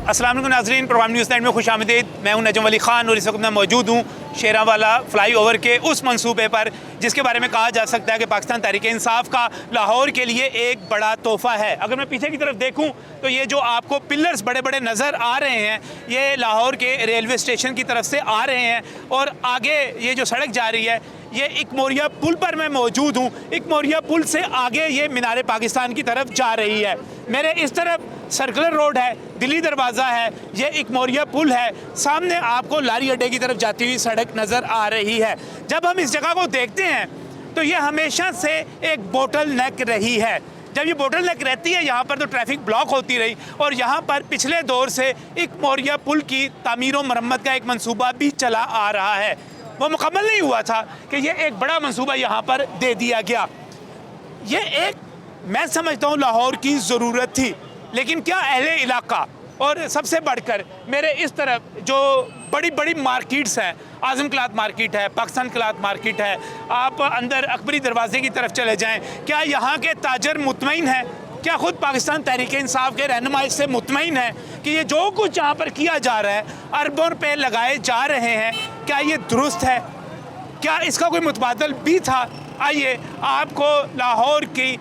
अस्सलाम वालेकुम नाज़रीन, प्रोग्राम न्यूज़ नाइट में खुशामदीद। मैं हूं नजम अली ख़ान और इस वक्त मैं मौजूद हूं शेरावाला फ़्लाईओवर के उस मंसूबे पर जिसके बारे में कहा जा सकता है कि पाकिस्तान तहरीक इंसाफ का लाहौर के लिए एक बड़ा तोहफ़ा है। अगर मैं पीछे की तरफ देखूं तो ये जो आपको पिलर्स बड़े बड़े नज़र आ रहे हैं ये लाहौर के रेलवे स्टेशन की तरफ से आ रहे हैं और आगे ये जो सड़क जा रही है ये इकमोरिया पुल पर मैं मौजूद हूँ। इकमोरिया पुल से आगे ये मीनार पाकिस्तान की तरफ जा रही है। मेरे इस तरफ सर्कुलर रोड है, दिल्ली दरवाज़ा है, ये इकमोरिया पुल है, सामने आपको लारी अड्डे की तरफ जाती हुई सड़क नज़र आ रही है। जब हम इस जगह को देखते हैं तो ये हमेशा से एक बोटल नेक रही है। जब ये बोटल नेक रहती है यहाँ पर तो ट्रैफिक ब्लॉक होती रही और यहाँ पर पिछले दौर से इकमोरिया पुल की तामीर व मरम्मत का एक मंसूबा भी चला आ रहा है। वो मुकम्मल नहीं हुआ था कि ये एक बड़ा मंसूबा यहाँ पर दे दिया गया। ये एक मैं समझता हूँ लाहौर की ज़रूरत थी, लेकिन क्या अहले इलाका और सबसे बढ़कर मेरे इस तरफ जो बड़ी बड़ी मार्केट्स हैं, आज़म क्लॉथ मार्केट है, पाकिस्तान क्लॉथ मार्केट है, आप अंदर अकबरी दरवाजे की तरफ चले जाएं, क्या यहाँ के ताजर मुतमईन हैं? क्या ख़ुद पाकिस्तान तहरीक इंसाफ के रहनुमा इससे मुतमईन है कि ये जो कुछ यहाँ पर किया जा रहा है, अरबों रुपये लगाए जा रहे हैं, क्या ये दुरुस्त है? क्या इसका कोई मुतबादल भी था? आइए आपको लाहौर की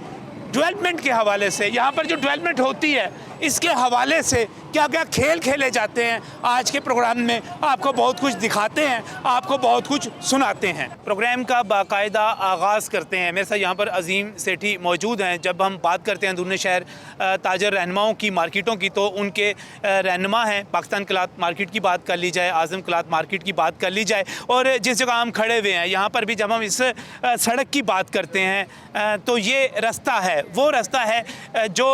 डेवलपमेंट के हवाले से, यहाँ पर जो डेवलपमेंट होती है इसके हवाले से क्या क्या खेल खेले जाते हैं आज के प्रोग्राम में आपको बहुत कुछ दिखाते हैं, आपको बहुत कुछ सुनाते हैं। प्रोग्राम का बाकायदा आगाज़ करते हैं। मेरे साथ यहाँ पर अजीम सेठी मौजूद हैं। जब हम बात करते हैं अंदरूनी शहर ताजर रहनुमाओं की, मार्केटों की, तो उनके रहनुमा हैं। पाकिस्तान क्लॉथ मार्केट की बात कर ली जाए, आज़म क्लॉथ मार्केट की बात कर ली जाए, और जिस जगह हम खड़े हुए हैं यहाँ पर भी जब हम इस सड़क की बात करते हैं तो ये रास्ता है, वो रास्ता है जो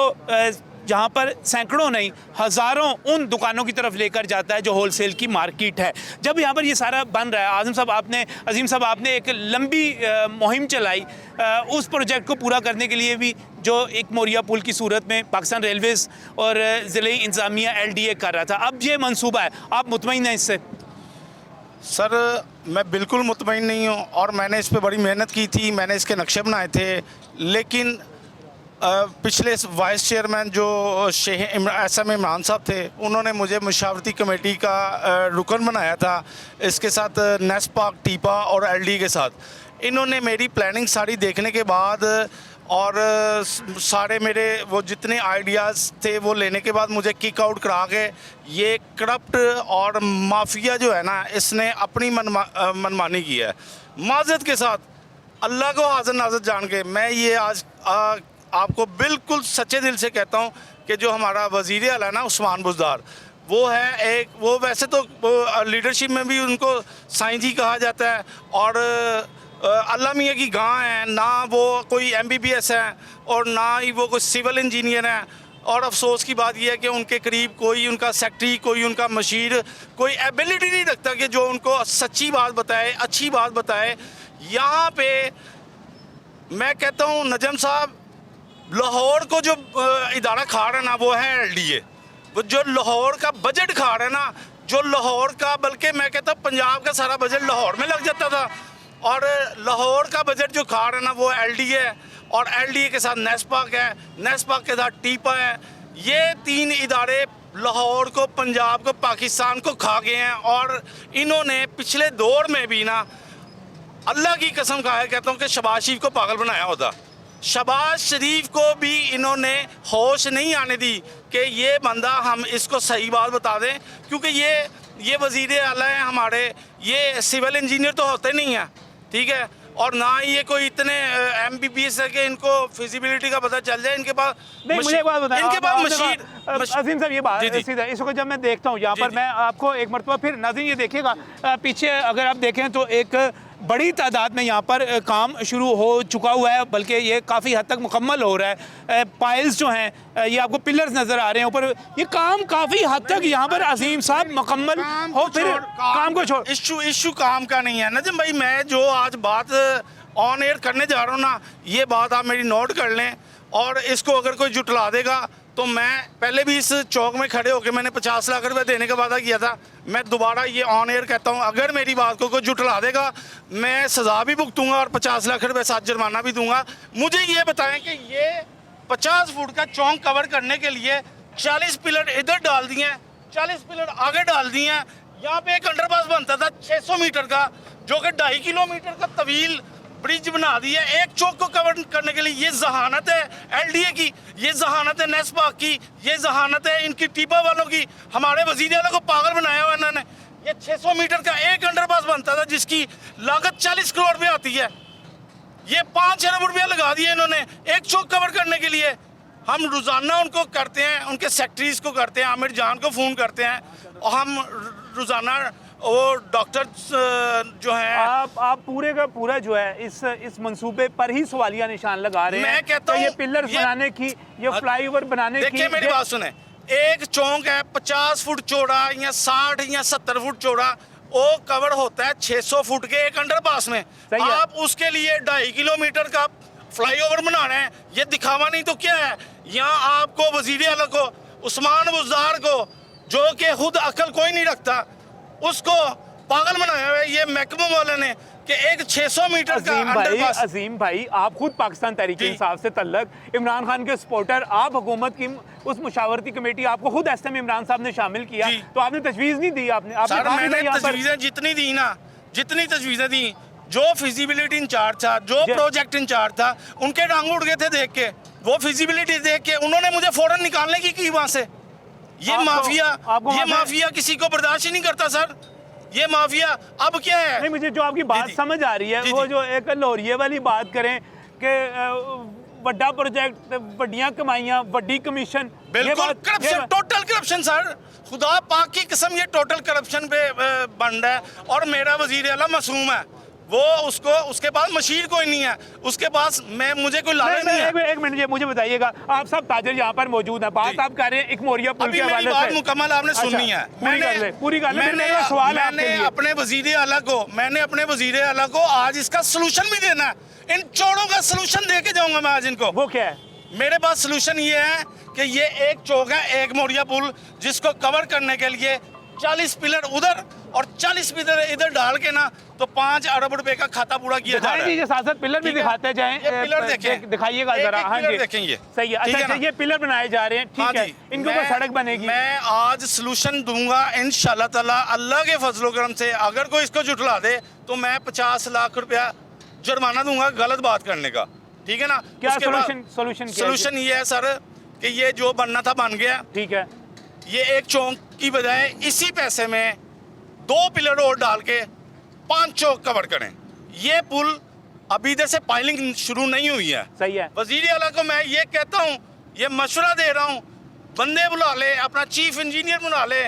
जहाँ पर सैकड़ों नहीं हज़ारों उन दुकानों की तरफ लेकर जाता है जो होलसेल की मार्केट है। जब यहाँ पर ये सारा बन रहा है, अजीम साहब आपने एक लंबी मुहिम चलाई उस प्रोजेक्ट को पूरा करने के लिए भी, जो एक मोरिया पुल की सूरत में पाकिस्तान रेलवेज़ और ज़िले इंतज़ामिया LDA कर रहा था। अब ये मंसूबा है, आप मुतमईन हैं इससे? सर, मैं बिल्कुल मुतमईन नहीं हूँ और मैंने इस पर बड़ी मेहनत की थी, मैंने इसके नक्शे बनाए थे, लेकिन पिछले वाइस चेयरमैन जो SM इमरान साहब थे उन्होंने मुझे मुशावरती कमेटी का रुकन बनाया था, इसके साथ नेस्पाक, टीपा और LD के साथ। इन्होंने मेरी प्लानिंग सारी देखने के बाद और सारे मेरे वो जितने आइडियाज़ थे वो लेने के बाद मुझे किक आउट करा के ये करप्ट और माफिया जो है ना, इसने अपनी मनमानी की है। माज़रत के साथ अल्लाह को हाज़िर नाज़िर जान के मैं ये आज आपको बिल्कुल सच्चे दिल से कहता हूँ कि जो हमारा वज़ीर आला है ना उस्मान बुज़दार, वो है एक, वो वैसे तो लीडरशिप में भी उनको साईं जी कहा जाता है और अल्लाह मियाँ की गां है, ना वो कोई MBBS है और ना ही वो कोई सिविल इंजीनियर है। और अफसोस की बात यह है कि उनके करीब कोई उनका सेक्रेटरी, कोई उनका मशीर, कोई एबिलिटी नहीं रखता कि जो उनको सच्ची बात बताए, अच्छी बात बताए। यहाँ पे मैं कहता हूँ नजम साहब, लाहौर को जो इदारा खा रहा है ना वो है LDA। वो जो लाहौर का बजट खा रहा है ना, जो लाहौर का, बल्कि मैं कहता हूँ पंजाब का सारा बजट लाहौर में लग जाता था, और लाहौर का बजट जो खा रहा है ना वो LDA है, और LDA के साथ नेस्पाक है, नेस्पाक के साथ टीपा है। ये 3 इदारे लाहौर को, पंजाब को, पाकिस्तान को खा गए हैं। और इन्होंने पिछले दौर में भी ना, अल्लाह की कसम खाया कहता हूँ कि शहबाज शरीफ को पागल बनाया होता। शहबाज शरीफ को भी इन्होंने होश नहीं आने दी कि ये बंदा, हम इसको सही बात बता दें, क्योंकि ये वज़ीर आला है हमारे, ये सिविल इंजीनियर तो होते नहीं हैं, ठीक है, और ना ही ये कोई इतने MBBS है कि इनको फिजिबिलिटी का पता चल जाए। इनके पास मुझे एक बात बताएं, इनके पास मशीन। अजीम साहब ये बात सीधा इसको जब मैं देखता हूँ यहाँ पर, मैं आपको एक मरतबा फिर नाज़रीन ये देखिएगा पीछे अगर आप देखें तो एक बड़ी तादाद में यहाँ पर काम शुरू हो चुका हुआ है, बल्कि ये काफ़ी हद तक मुकम्मल हो रहा है। पाइल्स जो हैं ये आपको पिलर्स नज़र आ रहे हैं ऊपर, ये काम काफ़ी हद तक यहाँ पर अजीम साहब मुकम्मल हो। फिर काम को छोड़, इशू काम का नहीं है नजम भाई। मैं जो आज बात ऑन एयर करने जा रहा हूँ ना, ये बात आप मेरी नोट कर लें, और इसको अगर कोई जुटला देगा तो मैं पहले भी इस चौक में खड़े होकर मैंने 50 लाख रुपए देने का वादा किया था। मैं दोबारा ये ऑन एयर कहता हूँ, अगर मेरी बात को कोई जुटला देगा मैं सज़ा भी भुगतूंगा और 50 लाख रुपए साथ जुर्माना भी दूंगा। मुझे ये बताएं कि ये 50 फुट का चौक कवर करने के लिए 40 पिलर इधर डाल दिए हैं 40 पिलर आगे डाल दिए हैं। यहाँ पे एक अंडरपास बनता था 600 मीटर का, जो कि 2.5 किलोमीटर का तवील ब्रिज बना दिया एक चौक को कवर करने के लिए। ये जहानत है एलडीए की, ये जहानत है नेस्पाक की, ये जहानत है इनकी टीपा वालों की। हमारे वजीर आला को पागल बनाया हुआ इन्होंने। ये 600 मीटर का एक अंडरपास बनता था जिसकी लागत 40 करोड़ रुपये आती है। ये 5 अरब रुपया लगा दिए इन्होंने एक चौक कवर करने के लिए। हम रोज़ाना उनको करते हैं, उनके सेक्रेटरीज को करते हैं, आमिर जान को फ़ोन करते हैं, और हम रोज़ाना वो डॉक्टर जो हैं। आप पूरे का पूरा जो है इस मंसूबे पर ही सवालिया निशान लगा रहे हैं। मैं कहता हूँ ये पिलर बनाने की, ये फ्लाईओवर बनाने की। देखिए मेरी बात सुने, एक चौक है 50 फुट चौड़ा या 60 या 70 फुट चौड़ा, वो कवर होता है 600 फुट के एक अंडरपास में। आप उसके लिए 2.5 किलोमीटर का फ्लाईओवर बनाना है, ये दिखावा नहीं तो क्या है। यहाँ आपको वजीर आला को, उस्मान बुज़दार को, जो कि खुद अकल कोई नहीं रखता, उसको पागल बनाया हुआ है ये महकमा वाले ने कि एक 600 मीटर का अंडरपास। अजीम भाई, आप खुद पाकिस्तान तहरीक इंसाफ से तल्लक, इमरान खान के सपोर्टर, आप हुकूमत की उस मुशावरती कमेटी, आपको खुद एसएम इमरान साहब ने शामिल किया, तो आपने तजवीज़ नहीं दी। आपने मैंने तजवीज़ें जितनी दी ना, जितनी तजवीज़ें दी, जो फिजिबिलिटी इंचार्ज था, जो प्रोजेक्ट इंचार्ज था, उनके टांग उड़ गए थे देख के। वो फिजिबिलिटी देख के उन्होंने मुझे फौरन निकालने की वहां से। ये माफिया किसी को बर्दाश्त ही नहीं करता सर। ये माफिया अब क्या है? नहीं, मुझे जो आपकी बात समझ आ रही है वो जो एक लोरिये वाली बात करें कि बड़ा प्रोजेक्ट, बड़ियां कमाइयां, बड़ी कमीशन, बिल्कुल करप्शन, टोटल करप्शन सर। खुदा पाक की कसम ये टोटल करप्शन पे बन रहा है। और मेरा वजीर आला मासूम है, वो उसके पास मशीर कोई नहीं है, उसके पास मुझे कोई लालच नहीं है। एक मिनट मुझे बताइएगा, आप सब ताजर यहाँ पर मौजूद हैं, बात आप कर रहे हैं एक मोरिया पुल के हवाले से। बात मुकम्मल आपने सुननी है। मैंने अपने वजीर आला को आज इसका सलूशन भी देना है। इन चौड़ों का सलूशन दे के जाऊंगा मैं आज इनको। वो क्या है? मेरे पास सलूशन ये है कि ये एक चौक है, एक मोरिया पुल, जिसको कवर करने के लिए 40 पिलर उधर और 40 पिलर इधर डाल के ना, तो 5 अरब रुपए का खाता पूरा किया जा रहा है। साथ पिलर भी दिखाते जाएं, ये पिलर देखें, दिखाइएगा जरा। हाँ जी, देखेंगे, सही है। अच्छा, ये पिलर बनाए जा रहे हैं, ठीक है, इनके ऊपर सड़क बनेगी। मैं आज सलूशन दूंगा इंशाल्लाह ताला, अल्लाह के फजलो करम से। अगर कोई इसको जुटला दे तो मैं 50 लाख रुपया जुर्माना दूंगा गलत बात करने का, ठीक है ना। क्या सोल्यूशन ये है सर कि ये जो बनना था बन गया, ठीक है। ये एक चौक की बजाय इसी पैसे में 2 पिलर और डाल के 5 चौक कवर करें। ये पुल अभी इधर से पाइलिंग शुरू नहीं हुई है। सही है। वजीर आला को मैं ये कहता हूँ, ये मशवरा दे रहा हूँ, बंदे बुला ले, अपना चीफ इंजीनियर बुला ले,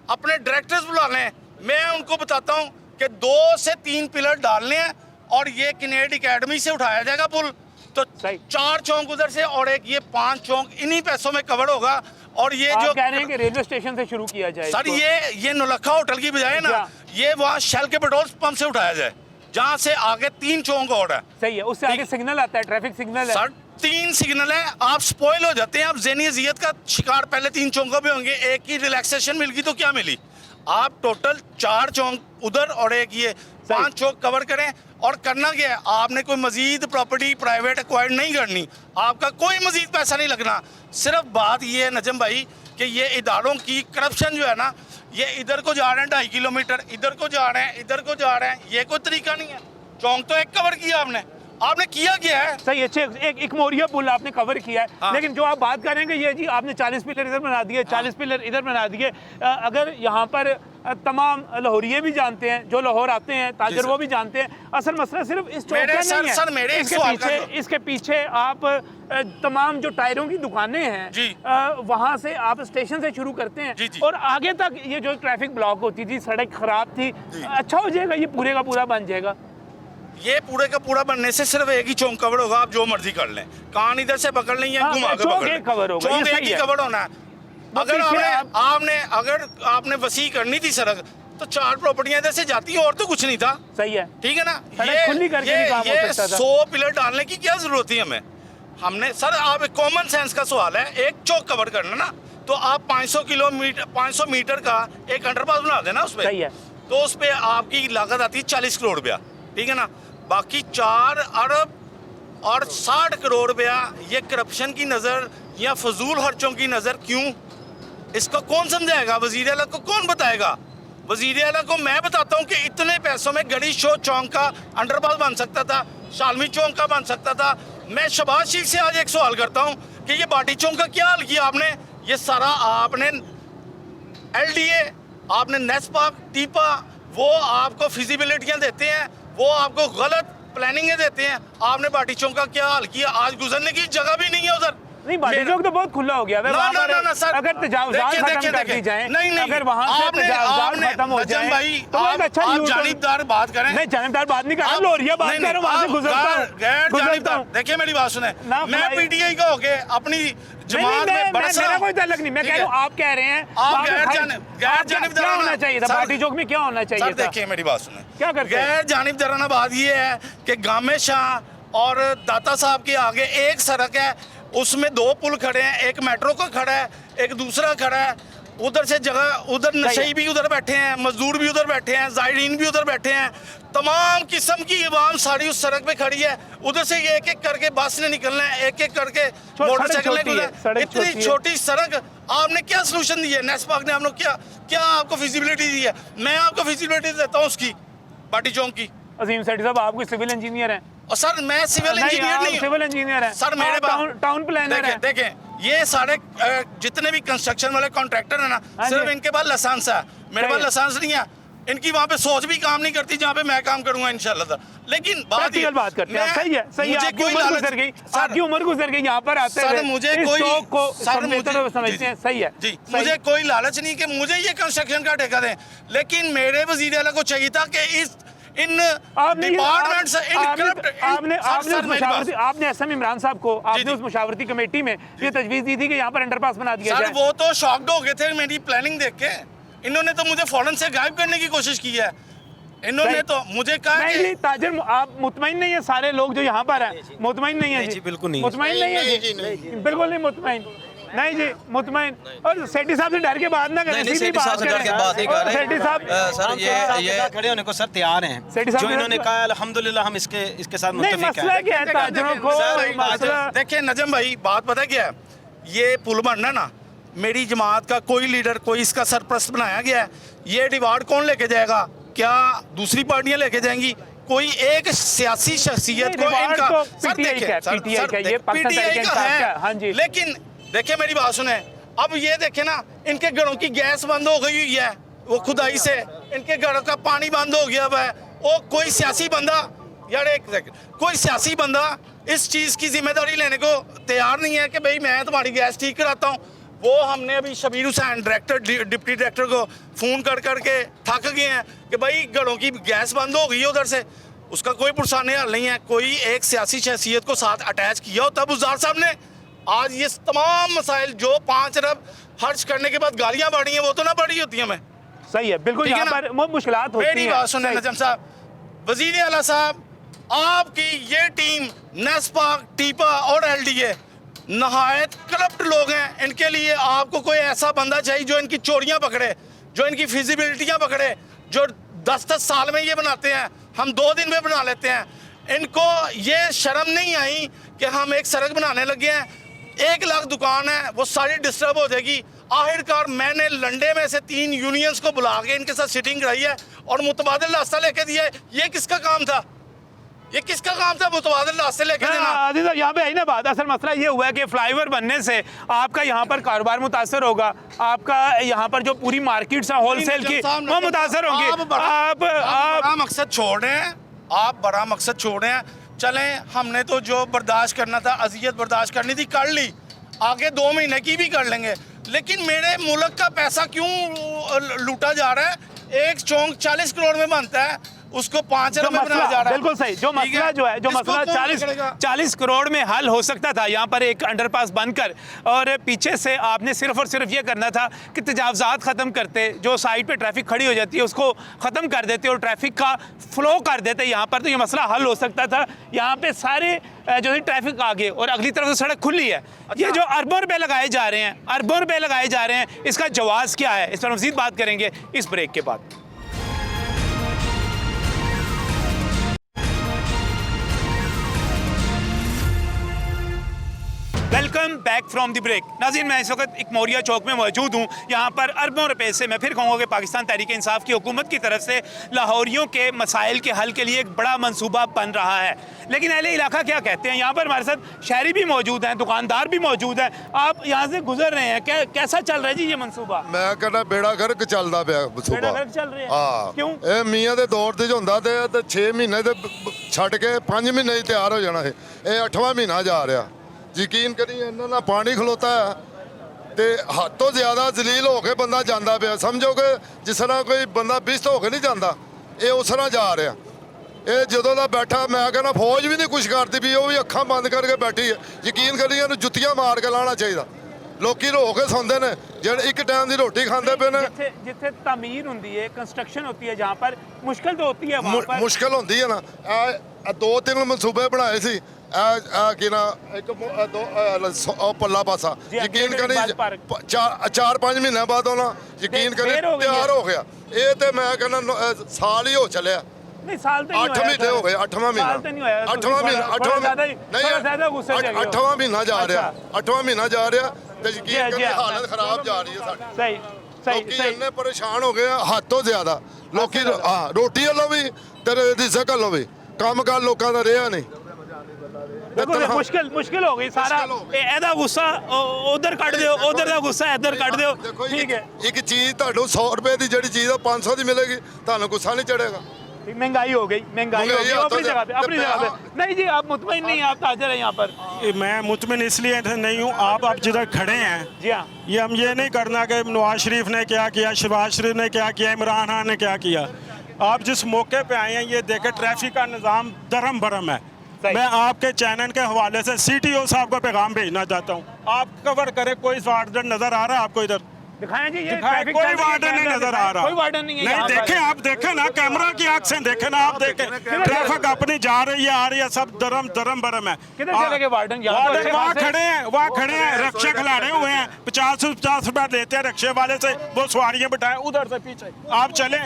अपने डायरेक्टर्स बुला लें। मैं उनको बताता हूँ कि 2 से 3 पिलर डालने हैं और ये किनेड एकेडमी से उठाया जाएगा पुल, तो 4 चौक उधर से और एक ये 5 चौक इन्हीं पैसों में कवर होगा। और ये जो कह रहे हैं कि रेलवे स्टेशन से शुरू किया जाए सर, ये नौलखा होटल की बजाय ना, ये वहाँ शेल के पेट्रोल पंप से उठाया जाए, जहाँ से आगे 3 चौक और है। सही है, उससे आगे सिग्नल आता है, ट्रैफिक सिग्नल है सर। 3 सिग्नल है, आप स्पॉइल हो जाते हैं, आप ज़हनी अज़ियत का शिकार पहले 3 चौकों पे होंगे। एक की रिलैक्सेशन मिल गई तो क्या मिली? आप टोटल 4 चौक उधर और एक ये 5 चौक कवर करें। और करना क्या है, आपने कोई मजीद प्रॉपर्टी प्राइवेट एक्वायर्ड नहीं करनी, आपका कोई मजीद पैसा नहीं लगना। सिर्फ बात ये है नजम भाई कि ये इदारों की करप्शन जो है ना, ये इधर को जा रहे हैं 2.5 किलोमीटर, इधर को जा रहे हैं, इधर को जा रहे हैं, ये कोई तरीका नहीं है। चौक तो एक कवर किया आपने किया क्या है? सही, अच्छे एक मोरिया पुल आपने कवर किया है। हाँ। लेकिन जो आप बात करेंगे ये जी, आपने 40 पिलर इधर बना दिए, 40 पिलर इधर बना दिए। अगर यहाँ पर तमाम लाहौरिये भी जानते हैं, जो लाहौर आते हैं ताजर, वो भी जानते हैं, असल मसला सिर्फ इस चौक का नहीं है। इसके पीछे आप तमाम जो टायरों की दुकानें हैं, वहाँ से आप स्टेशन से शुरू करते हैं और आगे तक ये जो ट्रैफिक ब्लॉक होती थी, सड़क खराब थी, अच्छा हो जाएगा, ये पूरे का पूरा बन जाएगा। ये पूरे का पूरा बनने से सिर्फ एक ही चौक कवर होगा, आप जो मर्जी कर लें, कान इधर से पकड़ लें या घुमा के पकड़ लें, चौक एक ही कवर होना है। अगर आपने वसी करनी थी सड़क तो 4 प्रॉपर्टियां इधर से जाती और तो कुछ नहीं था। सही है, ठीक है ना। ये 100 पिलर डालने की क्या जरूरत थी हमें? हमने सर, आप एक कॉमन सेंस का सवाल है, एक चौक कवर करना ना, तो आप 500 मीटर का एक अंडरपास बना देना उस पर, तो उस पर आपकी लागत आती है 40 करोड़ रुपया, ठीक है ना। बाकी 4 अरब और 60 करोड़ रुपया ये करप्शन की नज़र या फजूल खर्चों की नज़र क्यों? इसको कौन समझाएगा? वजीर आला को कौन बताएगा? वजीर आला को मैं बताता हूँ कि इतने पैसों में गड़ी शो चौक का अंडरपास बन सकता था, शालमी चौक का बन सकता था। मैं शहबाज शरीफ से आज एक सवाल करता हूँ कि ये बाटी चौक का क्या हाल किया आपने? ये सारा आपने LDA, आपने नेस्पाक, टीपा, वो आपको फिजिबिलिटियाँ देते हैं, वो आपको गलत प्लानिंगें देते हैं। आपने बाटी चौक का क्या हाल किया? आज गुजरने की जगह भी नहीं है उधर। नहीं, बाटी चौक तो बहुत खुला हो गया है। वहाँ पर सर, अगर तजावुज़ात खत्म कर दी जाए, नहीं, अगर वहाँ से तजावुज़ात खत्म हो जाए भाई, तो एक अच्छा आप जानिबदार बात करें। नहीं, जानिबदार बात नहीं कर रहा, लोरिया बात कर रहा हूँ, वहाँ से गुजरता हूँ। देखिए मेरी बात सुने, मैं PTI का होके अपनी जमात में बड़ा मेरा कोई ताल्लुक नहीं। मैं कह रहा हूँ, आप कह रहे हैं आप गैर जानिबदार क्या होना चाहिए था? बाटी चौक में क्या होना चाहिए था? देखिए मेरी बात सुने, क्या करते हैं? गैर जानिबदाराना बात ये है कि गामे शाह और दाता साहब के आगे एक सड़क है, उसमें 2 पुल खड़े हैं, एक मेट्रो का खड़ा है, एक दूसरा खड़ा है। उधर से जगह, उधर नशई भी उधर बैठे हैं, मजदूर भी उधर बैठे हैं, जायरीन भी उधर बैठे हैं, तमाम किस्म की इवाम सारी उस सड़क पे खड़ी है। उधर से एक एक करके बस ने निकलना है, एक एक करके मोटरसाइकिल ने गुजरना। इतनी छोटी सड़क, आपने क्या सोल्यूशन दी है? नेस्पाक ने हम लोग क्या आपको फिजिबिलिटी दी है? मैं आपको फिजिबिलिटी देता हूँ उसकी, बाटी चौक की। अजीम सेठी साहब, आप कोई सिविल इंजीनियर हैं? और सर मैं सिविल इंजीनियर नहीं, सिविल इंजीनियर है सर। मेरे टाउन प्लानर है। देखें ये सारे जितने भी कंस्ट्रक्शन वाले कॉन्ट्रैक्टर है ना, सिर्फ इनके पास लाइसेंस है, मेरे पास लाइसेंस नहीं है। इनकी वहाँ पे सोच भी काम नहीं करती जहाँ पे मैं काम करूंगा इंशाल्लाह। लेकिन बात करते हैं, सही है, सही है। आपकी उम्र गुजर गई, आपकी उम्र गुजर गई यहाँ पर आते हैं। मुझे कोई समझते हैं, सही है जी। मुझे कोई लालच नहीं कि मुझे ये कंस्ट्रक्शन का ठेका दें, लेकिन मेरे वजीर आला को चाहिए था कि आपने SM इमरान साहब को आपने उस मुशावरती कमेटी में ये तजवीज़ दी थी कि यहाँ पर अंडरपास बना दिया जाए। वो तो शॉक्ड हो गए थे मेरी प्लानिंग देख के। इन्होंने तो मुझे फौरन से गायब करने की कोशिश की है। इन्होंने तो मुझे कहा कि ताजर, आप मुतमईन नहीं है? सारे लोग जो यहाँ पर हैं मुतमईन नहीं है? जी बिल्कुल नहीं, मुतमईन नहीं है, बिल्कुल नहीं मुतमईन। नहीं जी, मुतमईन। और सेठी साहब से डर के बात ना करें, सीधी बात करें। सेठी साहब सर ये खड़े होने को सर तैयार हैं। सेठी साहब जो इन्होंने कहा अल्हम्दुलिल्लाह हम इसके साथ मुत्तफिक हैं। मसला क्या है ताजरों को? देखिए नजम भाई, बात पता क्या है? ये पुल बनना ना, मेरी जमात का कोई लीडर, कोई इसका सरप्रस्त बनाया गया है। ये रिवार्ड कौन लेके जाएगा? क्या दूसरी पार्टियां लेके जाएंगी? कोई एक सियासी शख्सियत को इनका PTI का है। हाँ जी, लेकिन देखिए मेरी बात सुने, अब ये देखे ना, इनके घरों की गैस बंद हो गई हुई है, वो खुदाई से इनके घरों का पानी बंद हो गया है। वो कोई सियासी बंदा, यार एक सेकंड, कोई सियासी बंदा इस चीज़ की जिम्मेदारी लेने को तैयार नहीं है कि भाई मैं तुम्हारी गैस ठीक कराता हूँ। वो हमने अभी Shabir Hussain director, deputy director को फ़ोन कर करके थक गए हैं कि भाई घरों की गैस बंद हो गई है उधर से। उसका कोई पुरसाने हल नहीं है। कोई एक सियासी शख्सियत को साथ अटैच किया हो तब गुजार साहब ने आज ये तमाम मसाइल जो 5 अरब खर्च करने के बाद गालियां बढ़ी हैं, वो तो ना बढ़ी होती हैं। मैं सही है, बिल्कुल यहाँ पर मुश्किलात होती हैं। मेरी बात सुने नजम साहब, वजीर आला साहब, आपकी ये टीम नेस्पाक, टीपा और LDA नहायत करप्ट लोग हैं। इनके लिए आपको कोई ऐसा बंदा चाहिए जो इनकी चोरियां पकड़े, जो इनकी फिजिबिलिटियां पकड़े, जो 10-10 साल में ये बनाते हैं, हम 2 दिन में बना लेते हैं। इनको ये शर्म नहीं आई कि हम एक सड़क बनाने लगे हैं, 1 लाख दुकान है, वो सारी डिस्टर्ब हो जाएगी। आखिरकार मैंने लंडे में से 3 यूनियंस को बुला के इनके साथ सिटिंग कराई है और मुतबादिल रास्ता लेके दिया है। ये किसका काम था? ये किसका काम था मुतबादिल रास्ते लेके देना? यहाँ पे आई ना बात, असल मसला ये हुआ है कि फ्लाईओवर बनने से आपका यहाँ पर कारोबार मुतासर होगा, आपका यहाँ पर जो पूरी मार्केट्स है होलसेल की वो मुतासर होंगी। आप बड़ा मकसद छोड़ रहे हैं, आप बड़ा मकसद छोड़ रहे हैं। चलें, हमने तो जो बर्दाश्त करना था, अजियत बर्दाश्त करनी थी, कर ली, आगे 2 महीने की भी कर लेंगे। लेकिन मेरे मुल्क का पैसा क्यों लूटा जा रहा है? एक चौक 40 करोड़ में बनता है, उसको 5 अरब में बनाया जा रहा है। बिल्कुल सही। जो मसला जो है, जो मसला 40 करोड़ में हल हो सकता था यहाँ पर एक अंडरपास बनकर, और पीछे से आपने सिर्फ और सिर्फ ये करना था कि तजावुज़ात ख़त्म करते, जो साइड पे ट्रैफिक खड़ी हो जाती है उसको ख़त्म कर देते और ट्रैफिक का फ़्लो कर देते यहाँ पर, तो ये मसला हल हो सकता था। यहाँ पे सारे जो है ट्रैफिक आगे और अगली तरफ से सड़क खुली है। ये जो अरबों रुपये लगाए जा रहे हैं, अरबों रुपये लगाए जा रहे हैं, इसका जवाज़ क्या है? इस पर मज़ीद बात करेंगे इस ब्रेक के बाद। Welcome back back from the break. नाज़रीन, मैं इस वक्त एक मौरिया चौक में मौजूद हूँ। यहाँ पर अरबों रुपए से, मैं फिर कहूँगा कि पाकिस्तान तहरीक इंसाफ की हुकूमत की तरफ से लाहौरियों के मसाइल के हल के लिए एक बड़ा मनसूबा बन रहा है। लेकिन अहले इलाका क्या कहते हैं? यहाँ पर हमारे साथ शहरी भी मौजूद हैं, दुकानदार भी मौजूद हैं। आप यहाँ से गुजर रहे हैं, कैसा चल रहा है जी ये मनसूबा? मैं कहना बेड़ा गर्क ਚੱਲਦਾ ਪਿਆ बेड़ा सूबा गर्क चल रहे हैं? ਹਾਂ क्यों? ਇਹ ਮੀਆਂ ਦੇ ਦੌਰ ਤੇ ਹੁੰਦਾ ਤੇ 6 ਮਹੀਨੇ ਤੇ ਛੱਡ ਕੇ 5 ਮਹੀਨੇ ਹੀ ਤਿਆਰ ਹੋ ਜਾਣਾ ਇਹ 8ਵਾਂ ਮਹੀਨਾ ਜਾ ਰਿਹਾ। ਯਕੀਨ ਕਰੀ ਇਹਨਾਂ ਨਾਲ ਪਾਣੀ ਖਲੋਤਾ ਹੈ ਤੇ ਹੱਦ ਤੋਂ ਜ਼ਿਆਦਾ ਜ਼ਲੀਲ ਹੋ ਕੇ ਬੰਦਾ ਜਾਂਦਾ ਪਿਆ। ਸਮਝੋ ਕਿ ਜਿਸ ਤਰ੍ਹਾਂ ਕੋਈ ਬੰਦਾ ਬਿਸਤ ਹੋ ਕੇ ਨਹੀਂ ਜਾਂਦਾ, ਇਹ ਉਸ ਤਰ੍ਹਾਂ ਜਾ ਰਿਹਾ। ਇਹ ਜਦੋਂ ਦਾ ਬੈਠਾ, ਮੈਂ ਕਹਿੰਦਾ ਫੌਜ ਵੀ ਨਹੀਂ ਕੁਛ ਕਰਦੀ ਵੀ, ਉਹ ਵੀ ਅੱਖਾਂ ਬੰਦ ਕਰਕੇ ਬੈਠੀ ਹੈ। ਯਕੀਨ ਕਰੀ ਇਹਨੂੰ ਜੁੱਤੀਆਂ ਮਾਰ ਕੇ ਲਾਣਾ ਚਾਹੀਦਾ। ਲੋਕੀ ਰੋ ਕੇ ਸੌਂਦੇ ਨੇ ਜਿਹੜੇ ਇੱਕ ਟਾਈਮ ਦੀ ਰੋਟੀ ਖਾਂਦੇ ਪਏ ਨੇ। जिथे तमीर होती है, कंस्ट्रक्शन होती है, जहाँ पर मुश्किल तो होती है वहाँ पर। ਮੁਸ਼ਕਲ ਹੁੰਦੀ ਹੈ ਨਾ। ਇਹ 2-3 ਮਨਸੂਬੇ ਬਣਾਏ ਸੀ। ਇਹ ਕੀ ਨਾ ਇੱਕ ਉਹ ਪੱਲਾ ਪਾਸਾ ਜੀ, ਯਕੀਨ ਅੱਗੇ ਕਰੀ ਬਾਗ ਪਾਰਕ। 4-5 ਮਹੀਨੇ ਬਾਅਦ ਉਹਨਾਂ ਯਕੀਨ ਕਰੀ ਦੇਰ ਹੋ ਗਈ ਹੈ। ਤਿਆਰ ਹੋ ਗਿਆ। ਇਹ ਤੇ ਮੈਂ ਕਹਿੰਦਾ ਸਾਲ ਹੀ ਹੋ ਚੱਲਿਆ। नहीं, साल तो नहीं 8 होया ਮਹੀਨੇ सर। ਹੋ ਗਏ। 8ਵਾਂ ਮਹੀਨਾ साल तो नहीं होया। 8ਵਾਂ ਮਹੀਨਾ थोड़ा ज़्यादा ही- थोड़ा ज़्यादा गुस्से से गए हो। 8ਵਾਂ ਮਹੀਨਾ ਜਾ ਰਿਹਾ। अच्छा। 8ਵਾਂ ਮਹੀਨਾ ਜਾ ਰਿਹਾ ਤੇ जी, ਯਕੀਨ जी, ਕਰੀ ਹਾਲਤ ਖਰਾਬ ਜਾ ਰਹੀ ਹੈ ਸਾਡੀ। सही सही ਲੋਕੀ सही। ਇੰਨੇ ਪਰੇਸ਼ਾਨ ਹੋ ਗਏ ਆ ਹੱਦ ਤੋਂ ਜ਼ਿਆਦਾ। ਲੋਕੀ ਹੱਦ ਤੋਂ ਜ਼ਿਆਦਾ। ਹਾਂ ਰੋਟੀ ਵੱਲੋਂ ਵੀ ਤੇ ਰਿਜ਼ਕ ਵੱਲੋਂ ਵੀ ਕੰਮ ਕਾਰ ਲੋਕਾਂ ਦਾ ਰਿਹਾ ਨਹੀਂ। देखो तनखा- मुश्किल मुश्किल हो गई सारा। मुश्किल हो गई। ਇਹਦਾ ਗੁੱਸਾ ਉਧਰ ਕੱਢ ਦਿਓ, ਉਧਰ ਦਾ ਗੁੱਸਾ ਇੱਧਰ ਕੱਢ ਦਿਓ। ਦੇਖੋ ठीक है। ਇੱਕ ਚੀਜ਼ ਤੁਹਾਨੂੰ 100 ਰੁਪਏ ਦੀ ਜਿਹੜੀ ਚੀਜ਼ ਆ 500 ਦੀ ਮਿਲੇਗੀ, ਤੁਹਾਨੂੰ ਗੁੱਸਾ ਨਹੀਂ ਚੜੇਗਾ। महंगाई हो गई, महंगाई हो गई। महंगाई अपनी तो जगह पे, अपनी जगह पे। हाँ। नहीं जी, आप मुतमईन नहीं, आप ताजर हैं यहाँ पर। मैं मुतमिन इसलिए नहीं हूँ, आप जिधर खड़े हैं जी हाँ। ये हम ये नहीं करना कि नवाज शरीफ ने क्या किया, शहबाज शरीफ ने क्या किया, इमरान खान ने क्या किया। आप जिस मौके पे आए हैं ये देखें ट्रैफिक का निज़ाम दरम भरम है। सही। मैं आपके चैनल के हवाले से CTO साहब को पैगाम भेजना चाहता हूँ, आप कवर करें। कोई वार्डन नज़र आ रहा है आपको इधर? दिखाएं जी, ये दिखाएं, ट्रैफिक कोई चल रही है, वार्डन नहीं कैमरा नजर दिखाएं। आ रहा। कोई वार्डन नहीं है नहीं यहाँ पर। देखें, आप देखें ना कैमरा की आंख से देखें ना, आप देखें ट्रैफिक अपनी जा रही है आ रही है, सब दरम दरम बरम है। किधर चले गए वार्डन? यहाँ तो अच्छे वहाँ खासे- खड़े हैं, वहाँ खड़े हैं, रक्षे खिलाड़े हुए हैं। 50 रुपए लेते हैं रक्षे वाले से, वो सवारियां बिठाएं उधर से पीछे। आप चले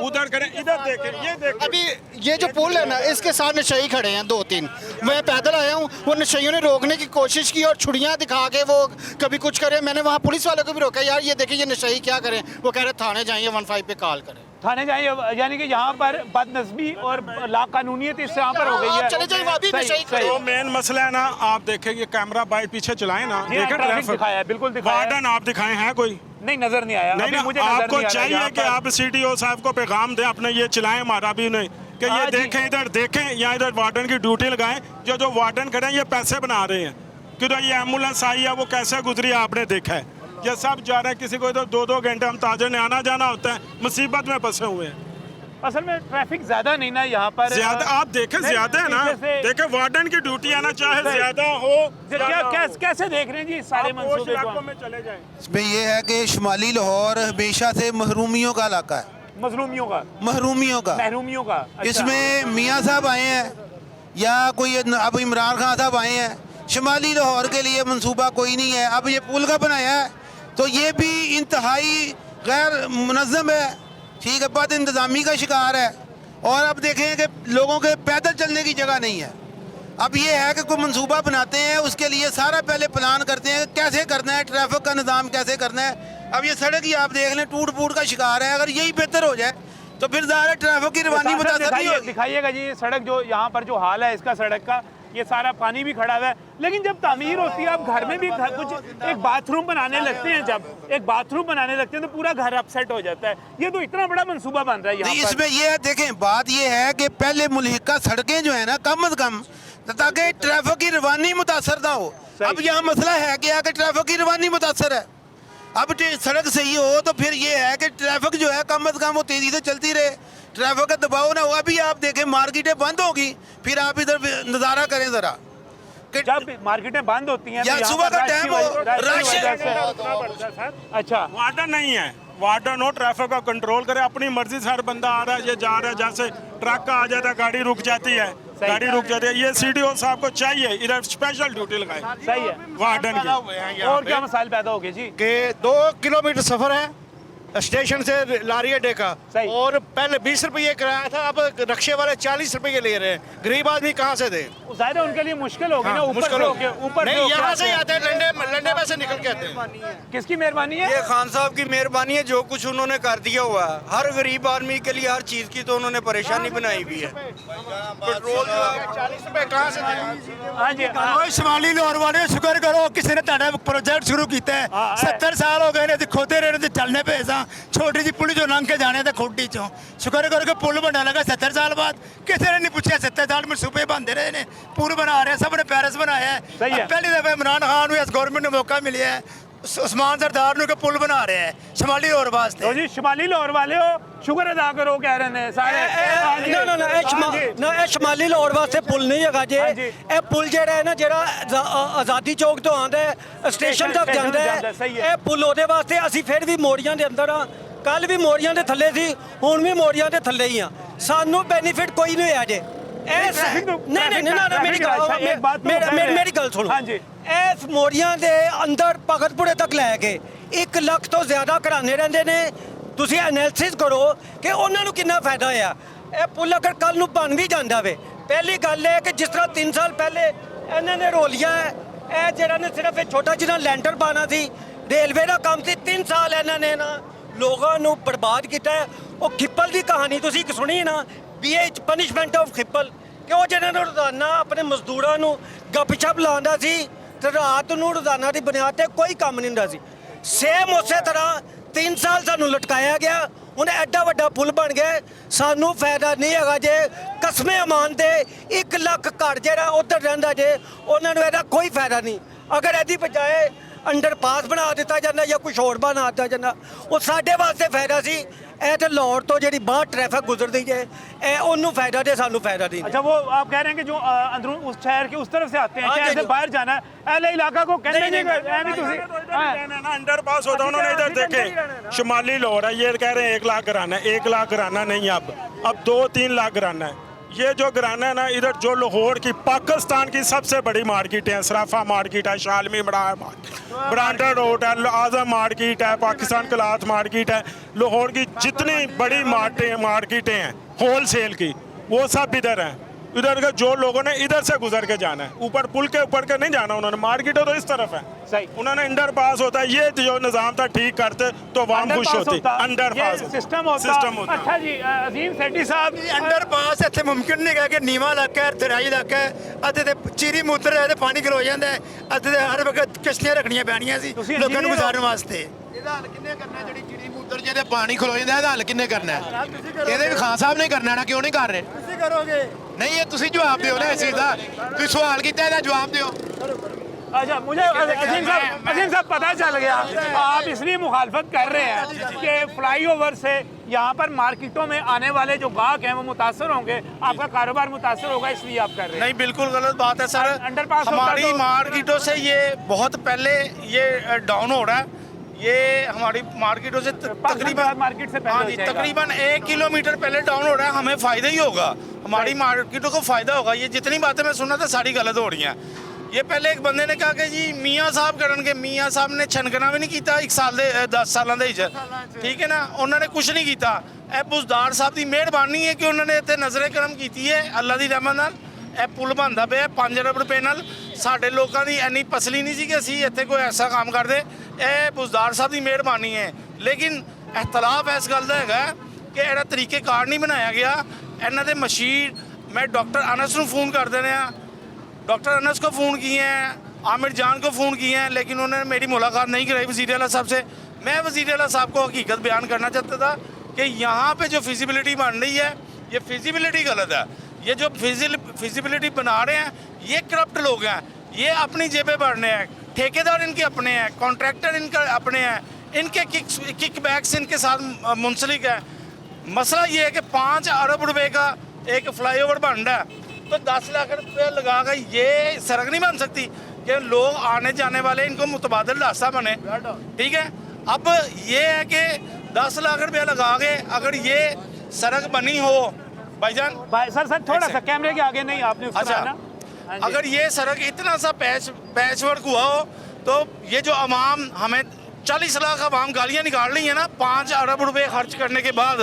उधर करें, इधर देखें, ये देखें। अभी ये जो पुल है ना, इसके साथ नशई खड़े हैं 2-3। मैं पैदल आया हूँ, वो नशइयों ने रोकने की कोशिश की और छुड़ियाँ दिखा के वो कभी कुछ करे। मैंने वहाँ पुलिस वालों को भी रोका, यार ये देखिए ये नशई क्या करें। वो कह रहे थाने जाइए, 15 पे कॉल करें। थाने जाइए, यानी कि यहाँ पर बदनज़मी और लाकानूनियत इस यहाँ पर हो गई है। आप चले जाइए, वहाँ भी सही, नशई सही। तो मेन मसला है ना, आप देखें ये कैमरा बाइट पीछे चलाएं ना, जी हाँ, देखें ट्रैफिक ट्रैफिक दिखाया है, बिल्कुल दिखाया है। वार्डन आप दिखाए हैं कोई? नहीं, नजर नहीं आया। नहीं अभी ना, मुझे नजर आपको नहीं आ रहा चाहिए यहाँ कि पर। आप CTO साहब को पैगाम दें अपने, ये चलाएं हमारा भी नहीं कि हाँ ये जी। देखें इधर देखें, या इधर वार्डन की ड्यूटी लगाएं। जो वार्डन खड़े हैं ये पैसे बना रहे हैं कि ये एम्बुलेंस आई है वो कैसे गुजरी है, आपने देखा है। ये सब जा रहे हैं, किसी को इधर 2-2 घंटे हम ताजर ने आना जाना होता है, मुसीबत में फंसे हुए हैं। असल में ट्रैफिक ज्यादा नहीं ना यहाँ पर। ज्यादा आप देखें, नहीं, ज्यादा है ना, जैसे- देखें वार्डन की ड्यूटी है ना, चाहे सही। ज्यादा हो कैसे देख रहे हैं जी सारे आप पोश मंसूबे इलाकों को? में चले जाएं। इसमें यह है कि शुमाली लाहौर हमेशा से महरूमियों का इलाका है, मजलूमियों का, महरूमियों का। महरूमियों का। अच्छा। इसमें मियाँ साहब आए हैं या कोई अब इमरान खान साहब आए हैं, शुमाली लाहौर के लिए मंसूबा कोई नहीं है। अब ये पुल का बनाया है तो ये भी इंतहाई गैर मुनज़्ज़म है, ठीक है, बद इंतज़ामी का शिकार है। और अब देखें कि लोगों के पैदल चलने की जगह नहीं है। अब ये है कि कोई मंसूबा बनाते हैं, उसके लिए सारा पहले प्लान करते हैं कैसे करना है, ट्रैफिक का निज़ाम कैसे करना है। अब ये सड़क ही आप देख लें टूट फूट का शिकार है। अगर यही बेहतर हो जाए तो फिर ज़्यादा ट्रैफिक की रवानी मुतासर नहीं होगी। दिखाइएगा जी ये सड़क, जो यहाँ पर जो हाल है इसका सड़क का, ये सारा पानी भी खड़ा हुआ है। लेकिन जब तामीर होती है, आप घर में भी कुछ एक बाथरूम बनाने लगते हैं, जब एक बाथरूम बनाने लगते हैं तो पूरा घर अपसेट हो जाता है। ये तो इतना बड़ा मंसूबा बन रहा है यहाँ नहीं, पर। इसमें ये है, देखें बात ये है कि पहले मुल्हिका सड़कें जो है ना कम अज कम, ताकि ट्रैफिक की रवानी मुतासर ना हो। अब यहाँ मसला है कि ट्रैफिक की रवानी मुतासर है। अब सड़क सही हो तो फिर ये है कि ट्रैफिक जो है कम अज कम वो तेज़ी से चलती रहे, ट्रैफिक का दबाव ना हो। अभी आप देखें मार्केटें बंद होगी, फिर आप इधर नज़ारा करें ज़रा कि जब मार्केटें बंद होती हैं या तो यहाँ सुबह पर का रश की टाइम हो, वजह रश- से। अच्छा, वार्डन नहीं है, वार्डन हो ट्रैफिक का कंट्रोल करे, अपनी मर्जी से हर बंदा आ रहा है, ये जा रहा है, जैसे ट्रक का आ जाता है गाड़ी रुक जाती है, गाड़ी रुक जाती है। ये CTO साहब को चाहिए इधर स्पेशल ड्यूटी लगाए सही है। वार्डन की। और क्या मसाइल पैदा हो गए जी? कि 2 किलोमीटर सफ़र है स्टेशन से लारी अड्डे का, सही। और पहले 20 रुपये किराया था, अब रक्शे वाले 40 रुपये ले रहे हैं। गरीब आदमी कहाँ से दे? ज़ाहिर है उनके लिए मुश्किल होगी ना, ऊपर मुश्किल से हो होके ऊपर नहीं, होके यहाँ से ही आते आते हैं, लंडे में से निकल के आते हैं। किसकी मेहरबानी है? ये खान साहब की मेहरबानी है, जो कुछ उन्होंने कर दिया हुआ है हर गरीब आदमी के लिए, हर चीज़ की तो उन्होंने परेशानी बनाई हुई है। पेट्रोल 40 रुपये कहाँ से दे? हाँ जी, हाँ। ਸ਼ਮਾਲੀ ਲਾਹੌਰ ਵਾਲੇ ਸ਼ੁਕਰ ਕਰੋ ਕਿਸੇ ਨੇ ਤੁਹਾਡਾ ਪ੍ਰੋਜੈਕਟ ਸ਼ੁਰੂ ਕੀਤਾ ਹੈ। ਹਾਂ, 70 ਸਾਲ ਹੋ ਗਏ ਨੇ ਤੇ ਖੋਦੇ ਰਹੇ ਨੇ ਤੇ ਚੱਲਨੇ ਪਏ ਸਾਂ, ਛੋਟੀ ਜਿਹੀ ਪੁਲੀ ਚੋਂ ਲੰਘ ਕੇ ਜਾਣੇ ਤੇ ਖੋਡੀ ਚੋਂ। ਸ਼ੁਕਰ ਕਰੋ ਕਿ ਪੁਲ ਬਣਨ ਲੱਗਾ 70 ਸਾਲ ਬਾਅਦ। ਕਿਸੇ ਨੇ ਨਹੀਂ ਪੁੱਛਿਆ 70 ਸਾਲ ਮਨਸੂਬੇ ਬਣਦੇ ਰਹੇ ਨੇ, ਪੁਲ ਬਣਾ ਰਹੇ ਸਭ ਨੇ ਪੈਰਿਸ ਬਣਾਇਆ ਹੈ। ਸਹੀ ਹੈ। ਪਹਿਲੀ ਦਫਾ ਇਮਰਾਨ ਖਾਨ ਨੂੰ ਇਸ ਗਵਰਨਮੈਂਟ ਨੂੰ ਮੌਕਾ ਮਿਲਿਆ ਹੈ ਉਸਮਾਨ सरदार ਨੂੰ ਕਿ ਪੁਲ ਬਣਾ ਰਿਹਾ ਹੈ ਸ਼ਮਾਲੀ ਲਾਹੌਰ तो ਵਾਸਤੇ। जी शुमाली लाहौर वाले हो, शुक्र अदा करो कह रहे हैं सारे। हाँ जी। ਨਾ ਇਹ ਸ਼ਮਾਲੀ ਲਾਹੌਰ ਵਾਸਤੇ ਪੁਲ ਨਹੀਂ ਹੈਗਾ ਜੇ। ਹਾਂਜੀ। ਇਹ ਪੁਲ ਜਿਹੜਾ ਹੈ ਨਾ, ਜਿਹੜਾ ਆਜ਼ਾਦੀ ਚੌਕ ਤੋਂ ਆਉਂਦਾ ਹੈ ਸਟੇਸ਼ਨ ਤੱਕ ਸਟੇਸ਼ਨ ਜਾਂਦਾ ਜਾਂਦਾ, ਸਹੀ ਹੈ। ਹੈ। ਇਹ ਪੁਲ ਉਹਦੇ ਵਾਸਤੇ ਅਸੀਂ ਫਿਰ ਵੀ ਮੋਰੀਆਂ ਦੇ ਅੰਦਰ ਆ, ਕੱਲ ਵੀ ਮੋਰੀਆਂ ਦੇ ਥੱਲੇ ਸੀ, ਹੁਣ ਵੀ ਮੋਰੀਆਂ ਦੇ ਥੱਲੇ ਹੀ ਆ। ਸਾਨੂੰ ਬੈਨੀਫਿਟ ਕੋਈ ਨਹੀਂ ਹੋਇਆ ਜੇ। ट्रैफिक तो- नहीं नहीं नहीं ना मेरी अच्छा, एक बात तो कह रहे हैं। मेरी गल सुनो। हाँ जी। ਇਸ ਮੋਰੀਆਂ ਦੇ ਅੰਦਰ ਭਗਤਪੁਰੇ ਤੱਕ ਲੈ ਕੇ 1 ਲੱਖ ਤੋਂ ਜ਼ਿਆਦਾ ਘਰਾਣੇ ਰਹਿੰਦੇ ਨੇ। ਤੁਸੀਂ ਐਨਾਲਿਸਿਸ ਕਰੋ ਕਿ ਉਹਨਾਂ ਨੂੰ ਕਿੰਨਾ ਫਾਇਦਾ ਹੋਇਆ। ਇਹ ਪੁੱਲ ਅਗਰ ਕੱਲ ਨੂੰ ਬਣ ਵੀ ਜਾਂਦਾ ਵੇ, ਪਹਿਲੀ ਗੱਲ ਹੈ ਕਿ ਜਿਸ ਤਰ੍ਹਾਂ 3 ਸਾਲ ਪਹਿਲੇ ਇਹਨਾਂ ਨੇ ਰੋਲਿਆ ਹੈ, ਇਹ ਜਿਹੜਾ ਨੇ ਸਿਰਫ ਇਹ ਛੋਟਾ ਜਿਹਾ ਲੈਂਟਰ ਪਾਣਾ ਸੀ, ਰੇਲਵੇ ਦਾ ਕੰਮ ਸੀ। 3 ਸਾਲ ਇਹਨਾਂ ਨੇ ਨਾ ਲੋਕਾਂ ਨੂੰ ਬਰਬਾਦ ਕੀਤਾ ਹੈ। ਉਹ ਖਿੱਪਲ ਦੀ ਕਹਾਣੀ ਤੁਸੀਂ ਸੁਣੀ ਨਾ, ਵੀ ਇਹ ਪਨਿਸ਼ਮੈਂਟ ਆਫ ਖਿੱਪਲ, ਕਿ ਉਹ ਜਿਹਨਾਂ ਨੂੰ ਰੋਜ਼ਾਨਾ ਆਪਣੇ ਮਜ਼ਦੂਰਾਂ ਨੂੰ ਗੱਪਸ਼ਪ ਲਾਉਂਦਾ ਸੀ ਤੇ ਰਾਤ ਨੂੰ ਰੋਜ਼ਾਨਾ ਦੀ ਬੁਨਿਆਦ ਤੇ ਕੋਈ ਕੰਮ ਨਹੀਂ ਹੁੰਦਾ ਸੀ। ਸੇਮ ਉਸੇ ਤਰ੍ਹਾਂ 3 ਸਾਲ ਸਾਨੂੰ ਲਟਕਾਇਆ ਗਿਆ। ਹੁਣ ਐਡਾ ਵੱਡਾ ਪੁਲ ਬਣ ਗਿਆ, ਸਾਨੂੰ ਫਾਇਦਾ ਨਹੀਂ ਹੈਗਾ ਜੇ। ਕਸਮੇ ਅਮਾਨ ਤੇ 1 ਲੱਖ ਘਰ ਜਿਹੜਾ ਉੱਧਰ ਰਹਿੰਦਾ ਜੇ, ਉਹਨਾਂ ਨੂੰ ਇਹਦਾ ਕੋਈ ਫਾਇਦਾ ਨਹੀਂ। ਅਗਰ ਇਹਦੀ ਬਜਾਏ ਅੰਡਰਪਾਸ ਬਣਾ ਦਿੱਤਾ ਜਾਂਦਾ ਜਾਂ ਕੁਝ ਹੋਰ ਬਣਾ ਦਿੱਤਾ ਜਾਂਦਾ, ਉਹ ਸਾਡੇ ਵਾਸਤੇ ਫਾਇਦਾ ਸੀ। ਇਹ ਤੇ ਲਾਹੌਰ ਤੋਂ ਜਿਹੜੀ ਬਾਹਰ ट्रैफिक गुजरती है, ਇਹ ਉਹਨੂੰ ਫਾਇਦਾ ਦੇ, ਸਾਨੂੰ ਫਾਇਦਾ ਨਹੀਂ। अच्छा, वो आप कह रहे हैं कि जो अंदरून उस शहर के उस तरफ से आते हैं, हाँ शहर जी, से बाहर जाना है, अहले इलाका को कहने नहीं ना अंडर पास होता उन्होंने इधर देखे शुमाली लाहौर है, ये कह रहे हैं 1 लाख कराना है। 1 लाख कराना नहीं, अब 2-3 लाख कराना है। ये जो घराना है ना, इधर जो लाहौर की पाकिस्तान की सबसे बड़ी मार्केट है, सराफा मार्केट है, शालमी ब्रांडा रोड है, आजम मार्केट है, पाकिस्तान क्लाथ मार्केट है। लाहौर की जितनी बड़ी मार्केटें हैं होल सेल की, वो सब इधर हैं। इधर के जो लोगों ने इधर से गुजर के जाना है, ऊपर पुल के ऊपर के नहीं जाना उन्होंने। मार्केट तो इस तरफ है, सही। उन्होंने अंडर पास होता है। ये जो निज़ाम था ठीक करते तो वाम खुश होती। अंडर पास सिस्टम होता। अच्छा जी, अजीम सेठी साहब, ਅੰਡਰ ਪਾਸ ਇੱਥੇ ਮੁਮਕਿਨ ਨਹੀਂ ਹੈ ਕਿ ਨੀਵਾਂ ਇਲਾਕਾ ਹੈ, ਤਰਾਈ ਇਲਾਕਾ ਹੈ, ਅੱਧੇ ਤੇ ਚੀਰੀ ਮੁੱਦਰ ਹੈ ਤੇ ਪਾਣੀ ਖਲੋ ਜਾਂਦਾ ਹੈ, ਅੱਧੇ ਤੇ ਹਰ ਵਕਤ ਕਿਸ਼ਤੀਆਂ ਰੱਖਣੀਆਂ ਪੈਣੀਆਂ ਸੀ ਤੁਸੀਂ ਲੋਕਾਂ ਨੂੰ engineer ਗੁਜ਼ਾਰਨ ਵਾਸਤੇ। ਇਹਦਾ ਹੱਲ ਕਿੰਨੇ ਕਰਨਾ? ਜਿਹੜੀ ਚਿੜੀ ਮੁੱਦਰ ਜਿਹਦੇ ਪਾਣੀ ਖਲੋ ਜਾਂਦਾ ਇਹਦਾ ਹੱਲ ਕਿੰਨੇ ਕਰਨਾ? ਇਹਦੇ ਵੀ ਖਾਨ ਸਾਹਿਬ ਨੇ ਕਰਨਾ ਨਾ, ਕਿਉਂ ਨਹੀਂ ਕਰ ਰਹੇ? ਤੁਸੀਂ ਕਰੋਗੇ? ਨਹੀਂ, ਇਹ ਤੁਸੀਂ ਜਵਾਬ ਦਿਓ ਨਾ ਇਸ चीज़ ਦਾ। ਤੁਸੀਂ ਸਵਾਲ ਕੀਤਾ, ਇਹਦਾ ਜਵਾਬ ਦਿਓ। अच्छा, मुझे अजीम साहब पता चल गया आप इसलिए मुखालफत कर रहे हैं कि फ्लाईओवर से यहाँ पर मार्केटों में आने वाले जो गाहक हैं वो मुतासर होंगे, आपका कारोबार मुतासर होगा, इसलिए आप कर रहे हैं। नहीं, बिल्कुल गलत बात है सर। अंडरपास होता हमारी तो- मार्केटों से ये बहुत पहले ये डाउन हो रहा है। ये हमारी मार्केटों से तकरीबन मार्केट से पहले हाँ हो जी, जाएगा। तकरीबन 1 किलोमीटर पहले डाउन हो रहा है। हमें फ़ायदा ही होगा, हमारी मार्केटों को फ़ायदा होगा। ये जितनी बातें मैं सुना था सारी गलत हो रही हैं। ये पहले एक बंदे ने कहा कि जी मियाँ साहब करनगे, मियाँ साहब ने छनकना भी नहीं किया 1 साल दे 10 सालों ਦੇ ਵਿੱਚ, ठीक है ना। उन्होंने कुछ नहीं किया। ਇਹ ਬੁਜ਼ਦਾਰ ਸਾਹਿਬ ਦੀ ਮਿਹਰਬਾਨੀ ਹੈ ਕਿ ਉਹਨਾਂ ਨੇ ਇੱਥੇ ਨਜ਼ਰੇ ਕਰਮ ਕੀਤੀ ਹੈ। ਅੱਲਾ ਦੀ ਰਹਿਮਤ ਨਾਲ ਇਹ ਪੁਲ ਬਣਦਾ ਪਿਆ 5 ਅਰਬ ਰੁਪਏ ਨਾਲ। ਸਾਡੇ ਲੋਕਾਂ ਦੀ ਇੰਨੀ ਪਸਲੀ ਨਹੀਂ ਸੀ ਕਿ ਅਸੀਂ ਇੱਥੇ ਕੋਈ ਐਸਾ ਕੰਮ ਕਰਦੇ। ਇਹ ਬੁਜ਼ਦਾਰ ਸਾਹਿਬ ਦੀ ਮਿਹਰਬਾਨੀ ਹੈ। ਲੇਕਿਨ ਇਖਤਲਾਫ ਇਸ ਗੱਲ ਦਾ ਹੈਗਾ ਕਿ ਇਹਦਾ ਤਰੀਕੇਕਾਰ ਨਹੀਂ ਬਣਾਇਆ ਗਿਆ। ਇਹਨਾਂ ਦੇ ਮਸ਼ੀਰ ਮੈਂ डॉक्टर अनस ਨੂੰ फ़ोन कर देने हैं, डॉक्टर अनस को फ़ोन किए हैं, आमिर जान को फ़ोन किए हैं, लेकिन उन्होंने मेरी मुलाकात नहीं कराई वज़ीर आला साहब से। मैं वज़ीर आला साहब को हकीकत बयान करना चाहता था कि यहाँ पे जो फिजिबिलिटी बन रही है ये फिजिबिलिटी गलत है। ये जो फिजिबिलिटी बना रहे हैं ये करप्ट लोग हैं, ये अपनी जेबें भरने हैं। ठेकेदार इनके अपने हैं, कॉन्ट्रैक्टर इनके अपने हैं, इनके किक बैक्स इनके साथ मुंसलिक है। मसला ये है कि 5 अरब रुपए का एक फ्लाईओवर बन रहा है, तो 10 लाख रुपये लगा कर ये सड़क नहीं बन सकती कि लोग आने जाने वाले इनको मुतबादल रास्ता बने। ठीक है, अब ये है कि 10 लाख रुपया लगा के अगर ये सड़क बनी हो, भाईजान सर थोड़ा सा कैमरे के आगे नहीं, आपने उसको अच्छा, ना। हाँ जी। अगर ये सड़क इतना सा पैच वर्क हुआ हो तो ये जो अवाम हमें 40 लाख आवाम गालियाँ निकाल रही है ना 5 अरब रुपए खर्च करने के बाद,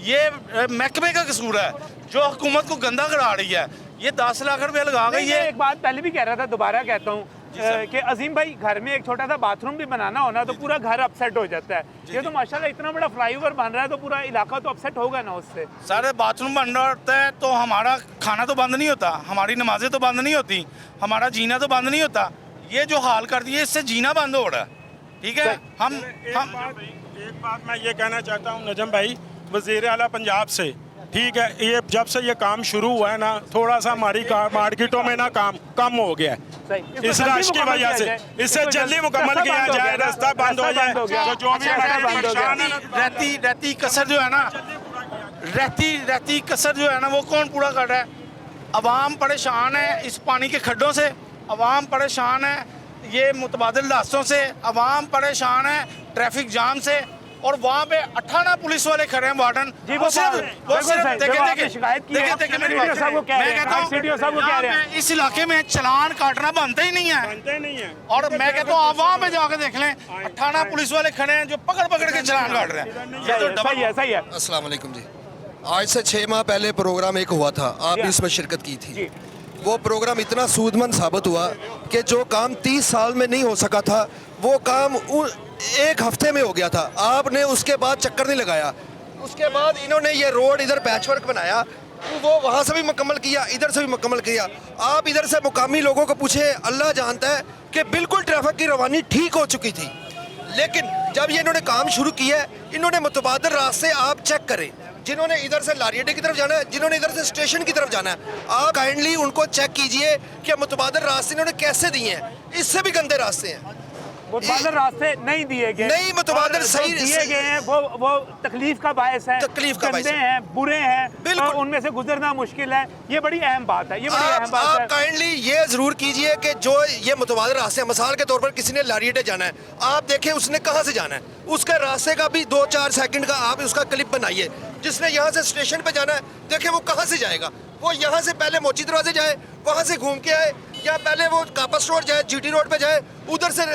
ये महकमे का कसूर है जो हुकूमत को गंदा करा रही है। ये 10 लाख रुपए लगा गई है। एक बात पहले भी कह रहा था, दोबारा कहता हूँ कि अजीम भाई, घर में एक छोटा सा बाथरूम भी बनाना हो ना तो पूरा घर अपसेट हो जाता है। ये तो माशाल्लाह इतना बड़ा फ्लाईओवर बन रहा है तो पूरा इलाका तो अपसेट होगा ना उससे। सारे बाथरूम बन रहा होता है तो हमारा खाना तो बंद नहीं होता, हमारी नमाजें तो बंद नहीं होती, हमारा जीना तो बंद नहीं होता। ये जो हाल कर दिए इससे जीना बंद हो रहा है। ठीक है, हम एक बात मैं ये कहना चाहता हूँ नजम भाई, वज़ीर आला पंजाब से, ठीक है, ये जब से ये काम शुरू हुआ है ना, थोड़ा सा हमारी मार्केटों में ना काम कम हो गया है इस रश की वजह से। इससे जल्दी मुकम्मल किया जाए, रास्ता बंद हो जाए तो जो भी परेशान है ना, रहती कसर जो है ना, रहती कसर जो है ना वो कौन पूरा कर रहा है? अवाम परेशान है इस पानी के खड्डों से, अवाम परेशान है ये मुतबादिल रास्तों से, अवाम परेशान है ट्रैफिक जाम से, और वहाँ पे 18 पुलिस वाले खड़े हैं वार्डन। वो सिर्फ इस इलाके में चलान काटना बनता ही नहीं है। और मैं कहता हूँ आप वहाँ पे जाके देख लें, 18 पुलिस वाले खड़े हैं जो पकड़ पकड़ के चलान काट रहे हैं। ये तो डबल है। सही है। अस्सलाम वालेकुम जी। आज से 6 माह पहले प्रोग्राम एक हुआ था, आप भी इसमें शिरकत की थी। वो प्रोग्राम इतना सूदमंद साबित हुआ कि जो काम 30 साल में नहीं हो सका था वो काम 1 हफ्ते में हो गया था। आपने उसके बाद चक्कर नहीं लगाया। उसके बाद इन्होंने ये रोड इधर पैचवर्क बनाया, वो वहाँ से भी मुकम्मल किया, इधर से भी मुकम्मल किया। आप इधर से मुकामी लोगों को पूछे, अल्लाह जानता है कि बिल्कुल ट्रैफिक की रवानी ठीक हो चुकी थी। लेकिन जब ये इन्होंने काम शुरू किया है, इन्होंने मुतबादिल रास्ते आप चेक करें, जिन्होंने इधर से लारियटे की तरफ जाना है, जिन्होंने इधर से स्टेशन की तरफ जाना है, आप काइंडली उनको चेक कीजिए कि मुतबादिल रास्ते इन्होंने कैसे दिए हैं। इससे भी गंदे रास्ते हैं, मुतबादिल रास्ते नहीं दिए गए, नहीं मुतबादिल सही दिए गए हैं, वो तकलीफ का बायस है, तकलीफ का गंदे हैं, बुरे हैं, बिल्कुल उनमें से गुजरना मुश्किल है। ये बड़ी अहम बात है, ये बड़ी अहम बात है। आप काइंडली ये जरूर कीजिए कि जो ये मुतबादिल रास्ते हैं, मिसाल के तौर पर किसी ने लारियटे जाना है, आप देखें उसने कहाँ से जाना है, उसके रास्ते का भी 2-4 सेकंड का आप उसका क्लिप बनाइए। जिसने यहाँ से स्टेशन पे जाना है, देखें वो कहाँ से जाएगा। वो यहाँ से पहले मोची दरवाजे जाए, वहाँ से घूम के आए, या पहले वो कापस रोड जाए, जीटी रोड पे जाए, उधर से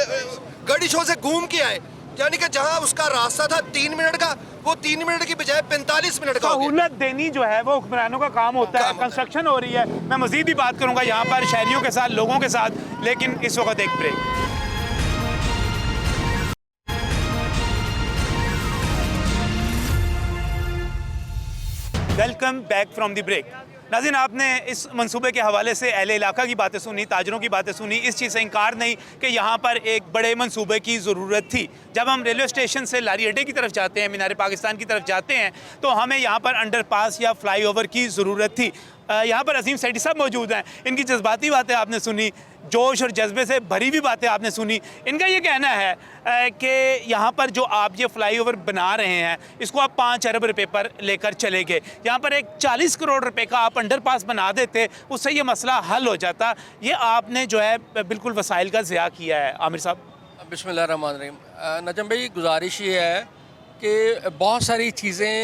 गड़ी शो से घूम के आए। यानी कि जहाँ उसका रास्ता था 3 मिनट का, वो 3 मिनट की बजाय 45 मिनट का हो गया। सहूलत देनी जो है वो हुक्मरानों का काम होता है। कंस्ट्रक्शन हो रही है, मैं मजीद भी बात करूँगा यहाँ पर शहरियों के साथ, लोगों के साथ, लेकिन इस वक्त एक break. Welcome back from the break. नाज़रीन, आपने इस मंसूबे के हवाले से अहले इलाका की बातें सुनी, ताजरों की बातें सुनी। इस चीज़ से इनकार नहीं कि यहाँ पर एक बड़े मंसूबे की ज़रूरत थी। जब हम रेलवे स्टेशन से लारी अड्डे की तरफ जाते हैं, मीनार पाकिस्तान की तरफ जाते हैं, तो हमें यहाँ पर अंडरपास या फ्लाईओवर की ज़रूरत थी। यहाँ पर अजीम सैदी साहब मौजूद हैं, इनकी जज्बाती बातें आपने सुनी, जोश और जज्बे से भरी हुई बातें आपने सुनी। इनका ये कहना है कि यहाँ पर जो आप ये फ्लाईओवर बना रहे हैं, इसको आप 5 अरब रुपए पर लेकर चले गए। यहाँ पर एक 40 करोड़ रुपए का आप अंडरपास बना देते, उससे ये मसला हल हो जाता। ये आपने जो है बिल्कुल वसाइल का ज़िया किया है। आमिर साहब। बिस्मिल्लाहिर्रहमानिर्रहीम। नजम भाई, गुजारिश ये है कि बहुत सारी चीज़ें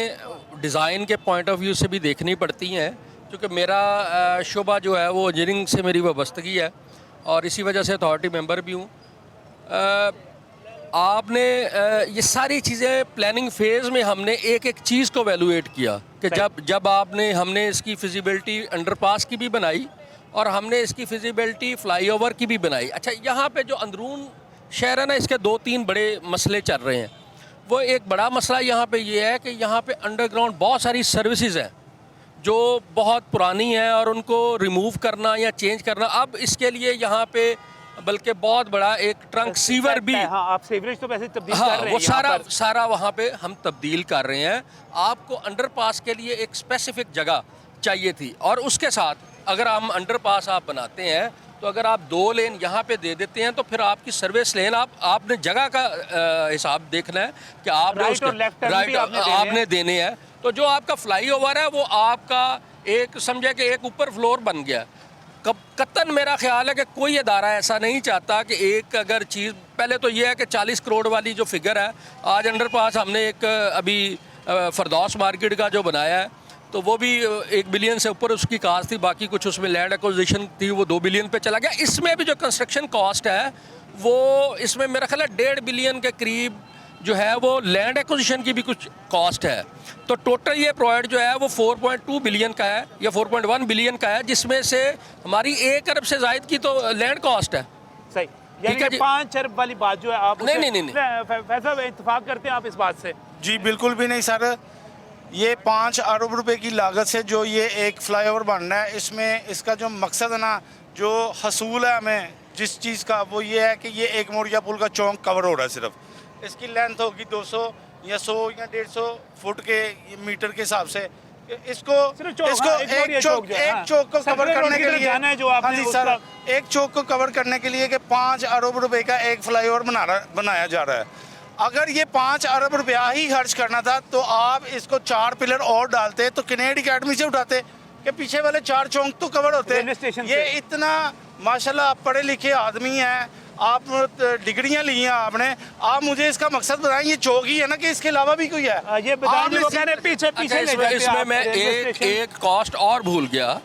डिज़ाइन के पॉइंट ऑफ व्यू से भी देखनी पड़ती हैं, क्योंकि मेरा शोबा जो है वो इंजीनियरिंग से मेरी वाबस्तगी है और इसी वजह से अथॉरिटी मेंबर भी हूँ। आपने ये सारी चीज़ें प्लानिंग फ़ेज़ में हमने एक एक चीज़ को वैल्यूएट किया कि जब हमने इसकी फिजिबिलिटी अंडरपास की भी बनाई और हमने इसकी फिजिबिलिटी फ्लाईओवर की भी बनाई। अच्छा, यहाँ पे जो अंदरून शहर है ना, इसके 2-3 बड़े मसले चल रहे हैं। वो एक बड़ा मसला यहाँ पे ये है कि यहाँ पे अंडरग्राउंड बहुत सारी सर्विसेज हैं जो बहुत पुरानी हैं और उनको रिमूव करना या चेंज करना, अब इसके लिए यहाँ पे बल्कि बहुत बड़ा एक ट्रंक सीवर भी, हाँ, आप सीवरेज तो वैसे तब्दील हाँ, कर रहे हैं, वो सारा वहाँ पे हम तब्दील कर रहे हैं। आपको अंडरपास के लिए एक स्पेसिफिक जगह चाहिए थी, और उसके साथ अगर हम अंडरपास आप बनाते हैं तो अगर आप 2 लेन यहाँ पे दे देते हैं तो फिर आपकी सर्विस लेन आपने जगह का हिसाब देखना है कि आपने देने हैं। तो जो आपका फ्लाईओवर है वो आपका एक समझे कि एक ऊपर फ्लोर बन गया। कतन मेरा ख्याल है कि कोई अदारा ऐसा नहीं चाहता कि एक अगर चीज़, पहले तो ये है कि 40 करोड़ वाली जो फिगर है, आज अंडरपास हमने एक अभी फरदौस मार्केट का जो बनाया है तो वो भी 1 बिलियन से ऊपर उसकी कास्ट थी, बाकी कुछ उसमें लैंड एक्विजिशन थी, वो 2 बिलियन पे चला गया। इसमें भी जो कंस्ट्रक्शन कॉस्ट है वो इसमें मेरा ख्याल है 1.5 बिलियन के करीब जो है वो लैंड एक्विजिशन की भी कुछ कॉस्ट है। तो टोटल ये प्रोजेक्ट जो है वो 4.2 बिलियन का है या 4.1 बिलियन का है, जिसमें से हमारी 1 अरब से ज़ायद की तो लैंड कॉस्ट है। सही, यानी कि 5 अरब वाली बात जो है आप नहीं। फैसल इत्तेफाक करते हैं आप इस बात से? जी बिल्कुल भी नहीं सर। ये 5 अरब रुपए की लागत से जो ये एक फ्लाईओवर बन रहा है, इसमें इसका जो मकसद है ना, जो हसूल है हमें जिस चीज़ का, वो ये है कि ये एक मोरिया पुल का चौक कवर हो रहा है। सिर्फ इसकी लेंथ होगी 200 या 100 या 150 फुट के मीटर के हिसाब से। इसको एक चौक को कवर करने के लिए जाना है जो आपने, हाँ जी सर, एक चौक को कवर करने के लिए कि 5 अरब रुपए का एक फ्लाईओवर बनाया जा रहा है। अगर ये 5 अरब रुपया ही खर्च करना था तो आप इसको 4 पिलर और डालते तो कनेडी अकेडमी से उठाते कि पीछे वाले 4 चौक तो कवर होते। ये इतना माशाल्लाह आप पढ़े लिखे आदमी हैं, आप डिग्रियां ली हैं आपने, आप मुझे इसका मकसद बताएं। ये चौक ही है ना कि इसके अलावा भी कोई है? ये पीछे पीछे इसमें मैं एक कॉस्ट और भूल गया,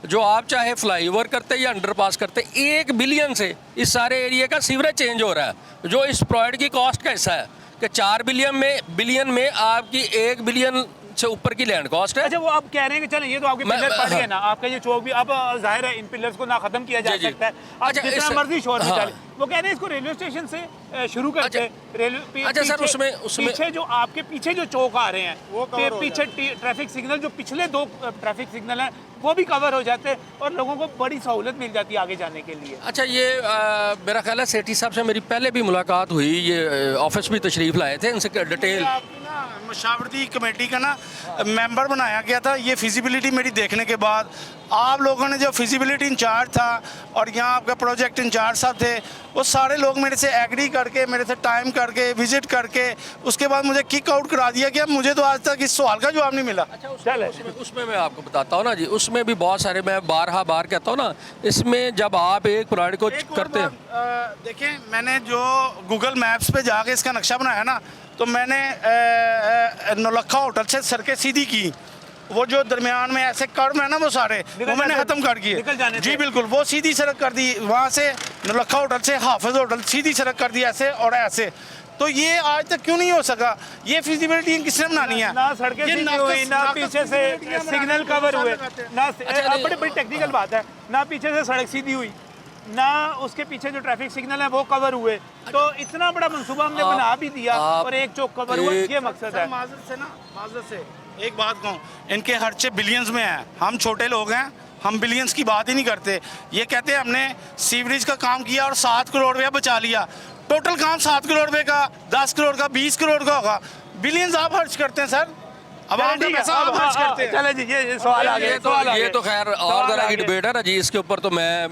जो आप चाहे फ्लाईओवर करते या अंडरपास करते, 1 बिलियन से इस सारे एरिया का सीवरेज चेंज हो रहा है, जो इस प्रोजेक्ट की कॉस्ट का हिस्सा है कि 4 बिलियन में आपकी 1 बिलियन से ऊपर की लैंड कॉस्ट है। अच्छा, वो आप कह रहे हैं कि चले ये तो आपके पिलर पड़ गए ना, आपका ये चौक भी अब जाहिर है इन पिलर्स को ना खत्म किया जा सकता है, आप जितना मर्जी शोर में डालें। वो कह रहे हैं इसको रेलवे स्टेशन से शुरू करते हैं। अच्छा सर, उसमें पीछे जो आपके पीछे जो चौक आ रहे हैं, वो पीछे ट्रैफिक सिग्नल जो पिछले 2 ट्रैफिक सिग्नल हैं वो भी कवर हो जाते हैं और लोगों को बड़ी सहूलत मिल जाती है आगे जाने के लिए। अच्छा, ये मेरा ख्याल है सेठी साहब से मेरी पहले भी मुलाकात हुई, ये ऑफिस भी तशरीफ लाए थे, इनसे डिटेल मशावरती कमेटी का ना मेंबर बनाया गया था। ये फिजिबिलिटी मेरी देखने के बाद आप लोगों ने जो फिजिबिलिटी इंचार्ज था और यहाँ आपका प्रोजेक्ट इंचार्ज साहब थे, वो सारे लोग मेरे से एग्री करके, मेरे से टाइम करके, विजिट करके, उसके बाद मुझे किक आउट करा दिया कि मुझे तो आज तक इस सवाल का जवाब नहीं मिला। अच्छा, उसमें मैं आपको बताता हूँ ना जी, उसमें भी बहुत सारे, मैं बार कहता हूँ ना, इसमें जब आप एक प्रोजेक्ट को करते हैं, देखिए मैंने जो गूगल मैप्स पे जाके इसका नक्शा बनाया ना, तो मैंने नौलखा होटल से सड़कें सीधी की, वो जो दरमियान में ऐसे कर्व है ना वो सारे वो मैंने खत्म कर दिए। जी बिल्कुल, वो सीधी सड़क कर दी, वहाँ से नौलखा होटल से हाफिज होटल सीधी सड़क कर दी ऐसे और ऐसे। तो ये आज तक क्यों नहीं हो सका? ये फिजिबिलिटी किसने बनानी है? ना सड़कें सीधी हुई, ना पीछे से सिग्नल कवर हुए, ना बड़ी टेक्निकल बात है, ना पीछे से सड़क सीधी हुई, ना उसके पीछे जो ट्रैफिक सिग्नल है वो कवर हुए। तो इतना बड़ा मंसूबा हमने बना भी दिया और एक चौक कवर हुआ, ये मकसद है। माजरत से एक बात कहूँ, इनके खर्चे बिलियंस में हैं, हम छोटे लोग हैं, हम बिलियंस की बात ही नहीं करते। ये कहते हैं हमने सीवरेज का काम किया और 7 करोड़ रुपया बचा लिया। टोटल काम 7 करोड़ रुपये का, 10 करोड़ का, 20 करोड़ का होगा। बिलियंस आप खर्च करते हैं सर, अब आप पैसा आप खर्च करते हैं। चले जी, ये सवाल आ गया। ये तो खैर और तरह की डिबेट है ना जी, इसके ऊपर तो मैं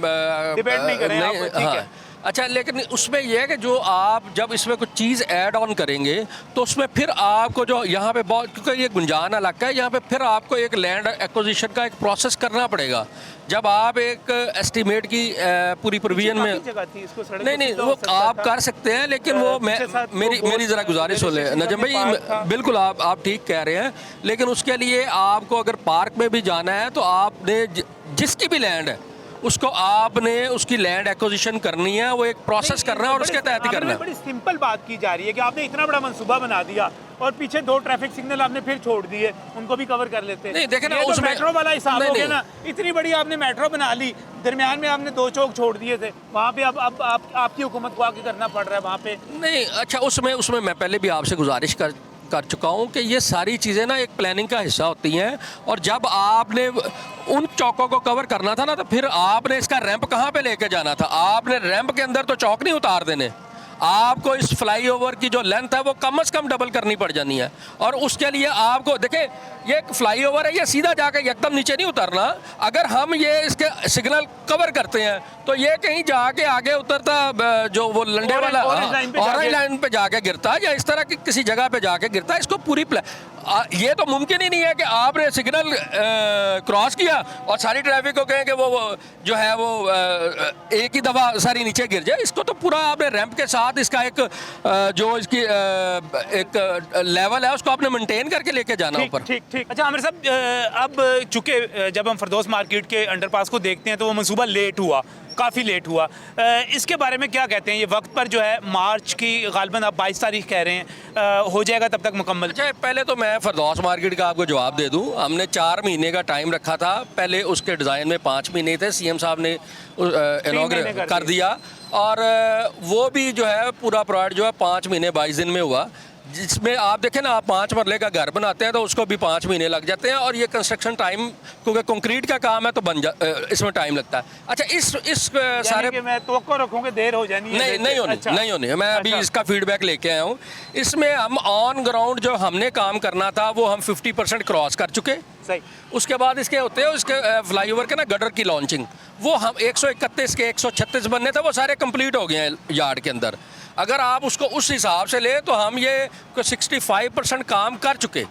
डिबेट नहीं करें, ठीक है। अच्छा, लेकिन उसमें यह है कि जो आप जब इसमें कुछ चीज़ ऐड ऑन करेंगे तो उसमें फिर आपको जो यहाँ पे बहुत, क्योंकि ये गुंजान इलाका है, यहाँ पे फिर आपको एक लैंड एक्विजिशन का एक प्रोसेस करना पड़ेगा। जब आप एक एस्टीमेट की पूरी प्रोविजन में नहीं वो आप कर सकते हैं, लेकिन वो मेरी ज़रा गुजारिश हो ले नजम भाई, बिल्कुल आप ठीक कह रहे हैं, लेकिन उसके लिए आपको अगर पार्क में भी जाना है तो आपने जिसकी भी लैंड है उसको आपने उसकी लैंड एक्विजिशन करनी है, वो एक प्रोसेस करना है और उसके तहत ही करना है। बड़ी सिंपल बात की जा रही है कि आपने इतना बड़ा मंसूबा बना दिया और पीछे 2 ट्रैफिक सिग्नल आपने फिर छोड़ दिए, उनको भी कवर कर लेते हैं। नहीं देखे ना, तो उसमें मेट्रो वाला हिसाब हो गया ना, इतनी बड़ी आपने मेट्रो बना ली, दरमियान में आपने 2 चौक छोड़ दिए थे, वहाँ पे अब आपकी हुकूमत को आगे करना पड़ रहा है वहाँ पे। नहीं अच्छा, उसमें मैं पहले भी आपसे गुजारिश कर चुका हूँ कि ये सारी चीज़ें ना एक प्लानिंग का हिस्सा होती हैं, और जब आपने उन चौकों को कवर करना था ना, तो फिर आपने इसका रैंप कहाँ पे लेके जाना था? आपने रैंप के अंदर तो चौक नहीं उतार देने, आपको इस फ्लाईओवर की जो लेंथ है वो कम से कम डबल करनी पड़ जानी है। और उसके लिए आपको देखें, ये एक फ्लाईओवर है, ये सीधा जाकर एकदम नीचे नहीं उतरना। अगर हम ये इसके सिग्नल कवर करते हैं तो ये कहीं जाके आगे उतरता, जो वो लंडे वाला ऑरेंज लाइन पे जाके गिरता है, या इस तरह की किसी जगह पे जाके गिरता है। इसको पूरी ये तो मुमकिन ही नहीं है कि आपने सिग्नल क्रॉस किया और सारी ट्रैफिक को कहें कि वो जो है वो एक ही दफ़ा सारी नीचे गिर जाए। इसको तो पूरा आपने रैंप के साथ इसका एक जो इसकी एक लेवल है उसको आपने मेंटेन करके लेके जाना ऊपर। ठीक। अच्छा आमिर साहब, अब चूंकि जब हम फरदौस मार्केट के अंडरपास को देखते हैं तो वो मंसूबा लेट हुआ, काफ़ी लेट हुआ। इसके बारे में क्या कहते हैं? ये वक्त पर जो है मार्च की गालिबन आप 22 तारीख कह रहे हैं, हो जाएगा तब तक मुकम्मल? अच्छा, पहले तो मैं फरदौस मार्केट का आपको जवाब दे दूं। हमने 4 महीने का टाइम रखा था, पहले उसके डिज़ाइन में 5 महीने थे, सीएम साहब ने इनॉग्रेट कर दिया और वो भी जो है पूरा प्रोजेक्ट जो है 5 महीने 22 दिन में हुआ, जिसमें आप देखें ना, आप 5 मरले का घर बनाते हैं तो उसको भी 5 महीने लग जाते हैं और ये कंस्ट्रक्शन टाइम, क्योंकि कंक्रीट का काम है तो इसमें टाइम लगता है। अच्छा, इस सारे कि मैं तवक्को रखूँगा देर हो जानी है? नहीं होनी। मैं अभी इसका फीडबैक लेके आया हूँ। इसमें हम ऑन ग्राउंड जो हमने काम करना था वो हम 50% क्रॉस कर चुके। सही। उसके बाद इसके होते हैं उसके फ्लाईओवर के ना गटर की लॉन्चिंग, वो हम 131 के 136 बनने थे, वो सारे कंप्लीट हो गए हैं यार्ड के अंदर। अगर आप उसको उस हिसाब से ले तो हम ये 65% काम कर चुके,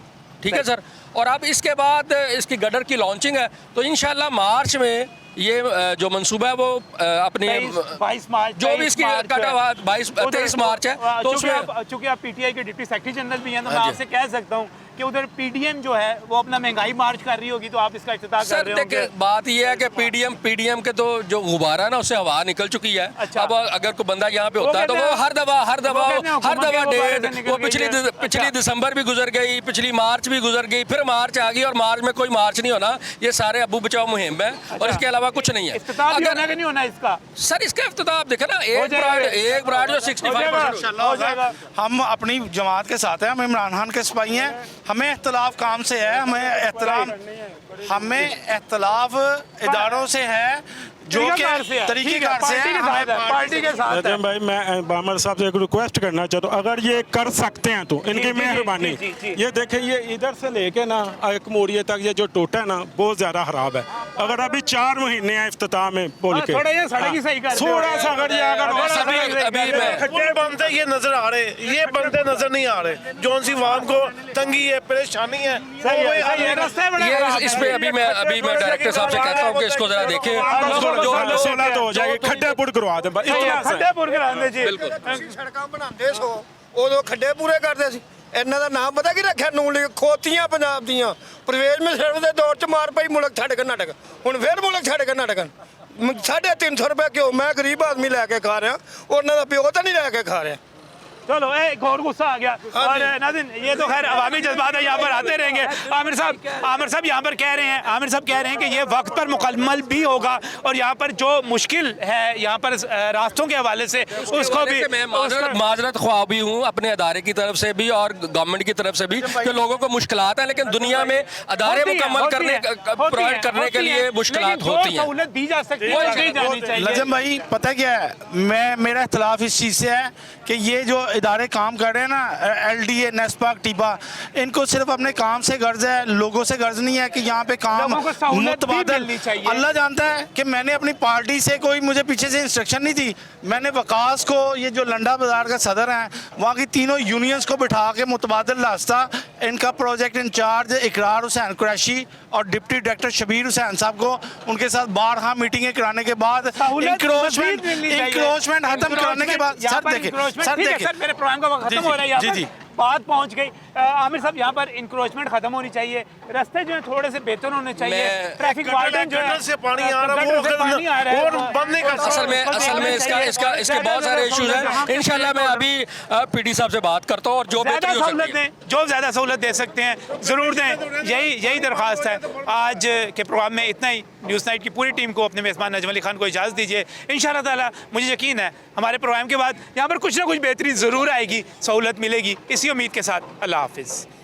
ठीक है सर। और अब इसके बाद इसकी गटर की लॉन्चिंग है तो इंशाल्लाह मार्च में ये जो मंसूबा है वो अपने 22 मार्च जो भी इसकी कटा हुआ 23 मार्च है तो उसमें, चूँकि आप पीटीआई के डिप्टी सेक्रेटरी जनरल भी हैं तो मैं आपसे कह सकता हूँ कि उधर पीडीएम जो है वो अपना महंगाई मार्च कर रही होगी तो आप इसका इफ्तिताह कर रहे होंगे। बात ये है कि पीडीएम के तो जो गुब्बारा है ना उससे हवा निकल चुकी है। अच्छा। अब अगर कोई बंदा यहाँ पे होता है तो वो हर दफा डेट, वो पिछली दिसंबर भी गुजर गई, पिछली मार्च भी गुजर गई, फिर मार्च आ गई और मार्च में कोई मार्च नहीं होना। ये सारे अबू बचाओ मुहिम है और इसके अलावा कुछ नहीं है। अगर नहीं होना इसका सर, इसका इफ्तिताह आप देखें ना, एक ब्रांड जो 65%। हम अपनी जमात के साथ हैं, हम इमरान खान के सिपाही हैं, हमें इख्तलाफ काम से है, हमें इख्तलाफ इदारों से है जो कि तरीक़ेकार से है, पार्टी के साथ। रजब भाई, मैं बामर साहब से एक रिक्वेस्ट करना चाहता हूँ, अगर ये कर सकते हैं तो इनकी मेहरबानी। ये देखें, ये इधर से लेके ना एक मोरिये तक ये जो टोटा है ना बहुत ज़्यादा ख़राब है। अगर अभी 4 महीने हैं इफ्तिताह में बोल के थोड़ा सा अगर ये बंदे ये नजर आ रहे, ये बंदे नजर नहीं आ रहे, जौन सी वाम को तंगी है, परेशानी है। इस पे अभी मैं डायरेक्टर साहब से कहता हूँ कि इसको जरा देखें, जो 16 तो हो जाएगी, खड्डे पुर करवा दे, खड्डे पुर करा दे जी। सड़कां बनाते सो उदों खड्डे पूरे करते सी। ਇਹਨਾਂ ਦਾ ਨਾਮ ਪਤਾ ਕੀ ਰੱਖਿਆ? ਨੂਨ ਲੀਗ ਖੋਤੀਆਂ ਪੰਜਾਬ ਦੀਆਂ। ਪ੍ਰਵੇਸ਼ ਮਿਸਰ ਦੇ ਦੌਰ 'ਚ ਮਾਰ ਪਈ ਮੁਲਕ ਛੱਡ ਕੇ ਨਾਟਕ, ਹੁਣ ਫੇਰ ਮੁਲਕ ਛੱਡ ਕੇ ਨਾਟਕ। 350 ਰੁਪਏ ਕਿਉਂ? ਮੈਂ ਗਰੀਬ ਆਦਮੀ ਲੈ ਕੇ ਖਾ ਰਿਹਾ, ਉਹਨਾਂ ਦਾ ਪਿਓ ਤਾਂ ਨਹੀਂ ਲੈ ਕੇ ਖਾ ਰਿਹਾ। चलो एक और गुस्सा आ गया। और नाज़रीन, ये तो खैर अवामी जज्बात है, यहाँ पर आते रहेंगे। आमिर साहब यहाँ पर कह रहे हैं कि ये वक्त पर मुकम्मल भी होगा और यहाँ पर जो मुश्किल है यहाँ पर रास्तों के हवाले से उसको भी मैं माजरत ख्वाह भी हूँ अपने अदारे की तरफ से भी और गवर्नमेंट की तरफ से भी कि लोगों को मुश्किलात हैं, लेकिन दुनिया में अदारे मुकम्मल प्रोवाइड करने के लिए मुश्किलात होती हैं, सहूलत दी जा सकती है। लजम भाई, पता क्या है, मेरा इख्तलाफ इस चीज़ से है कि ये जो इदारे काम कर रहे हैं ना, LDA, नेस्पाक, टीबा, इनको सिर्फ अपने काम से गर्ज है, लोगों से गर्ज नहीं है कि यहाँ पे काम मुतबादल। अल्लाह जानता है कि मैंने अपनी पार्टी से कोई मुझे पीछे से इंस्ट्रक्शन नहीं थी। मैंने वकास को, ये जो लंडा बाजार का सदर हैं, वहाँ की तीनों यूनियंस को बिठा के मुतबादल रास्ता, इनका प्रोजेक्ट इंचार्ज इकरार हुसैन कुरैशी और डिप्टी डायरेक्टर शबीर हुसैन साहब को उनके साथ 12 मीटिंगें कराने के बाद इंक्रोचमेंट खत्म कराने के बाद, सर देखिए मेरे प्रोग्राम का वक्त खत्म हो रहा है, यहाँ पर बात पहुंच गई। आमिर साहब, यहाँ पर इंक्रोचमेंट खत्म होनी चाहिए, रास्ते जो है थोड़े से बेहतर होने चाहिए, ट्रैफिक वार्डन जो है से पानी आ रहा है और बंद नहीं कर। असल में इसके बहुत सारे इश्यूज हैं। इंशाल्लाह मैं अभी PD साहब से बात करता हूँ और जो ज़्यादा सहूलत दे सकते हैं ज़रूर दें, यही दरख्वास्त है। आज के प्रोग्राम में इतना ही। न्यूज़ नाइट की पूरी टीम को, अपने मेज़बान नजम अली खान को इजाज़त दीजिए। इंशाअल्लाह ताला मुझे यकीन है हमारे प्रोग्राम के बाद यहाँ पर कुछ ना कुछ बेहतरी ज़रूर आएगी, सहूलत मिलेगी। इसी उम्मीद के साथ अल्लाह हाफ़िज़।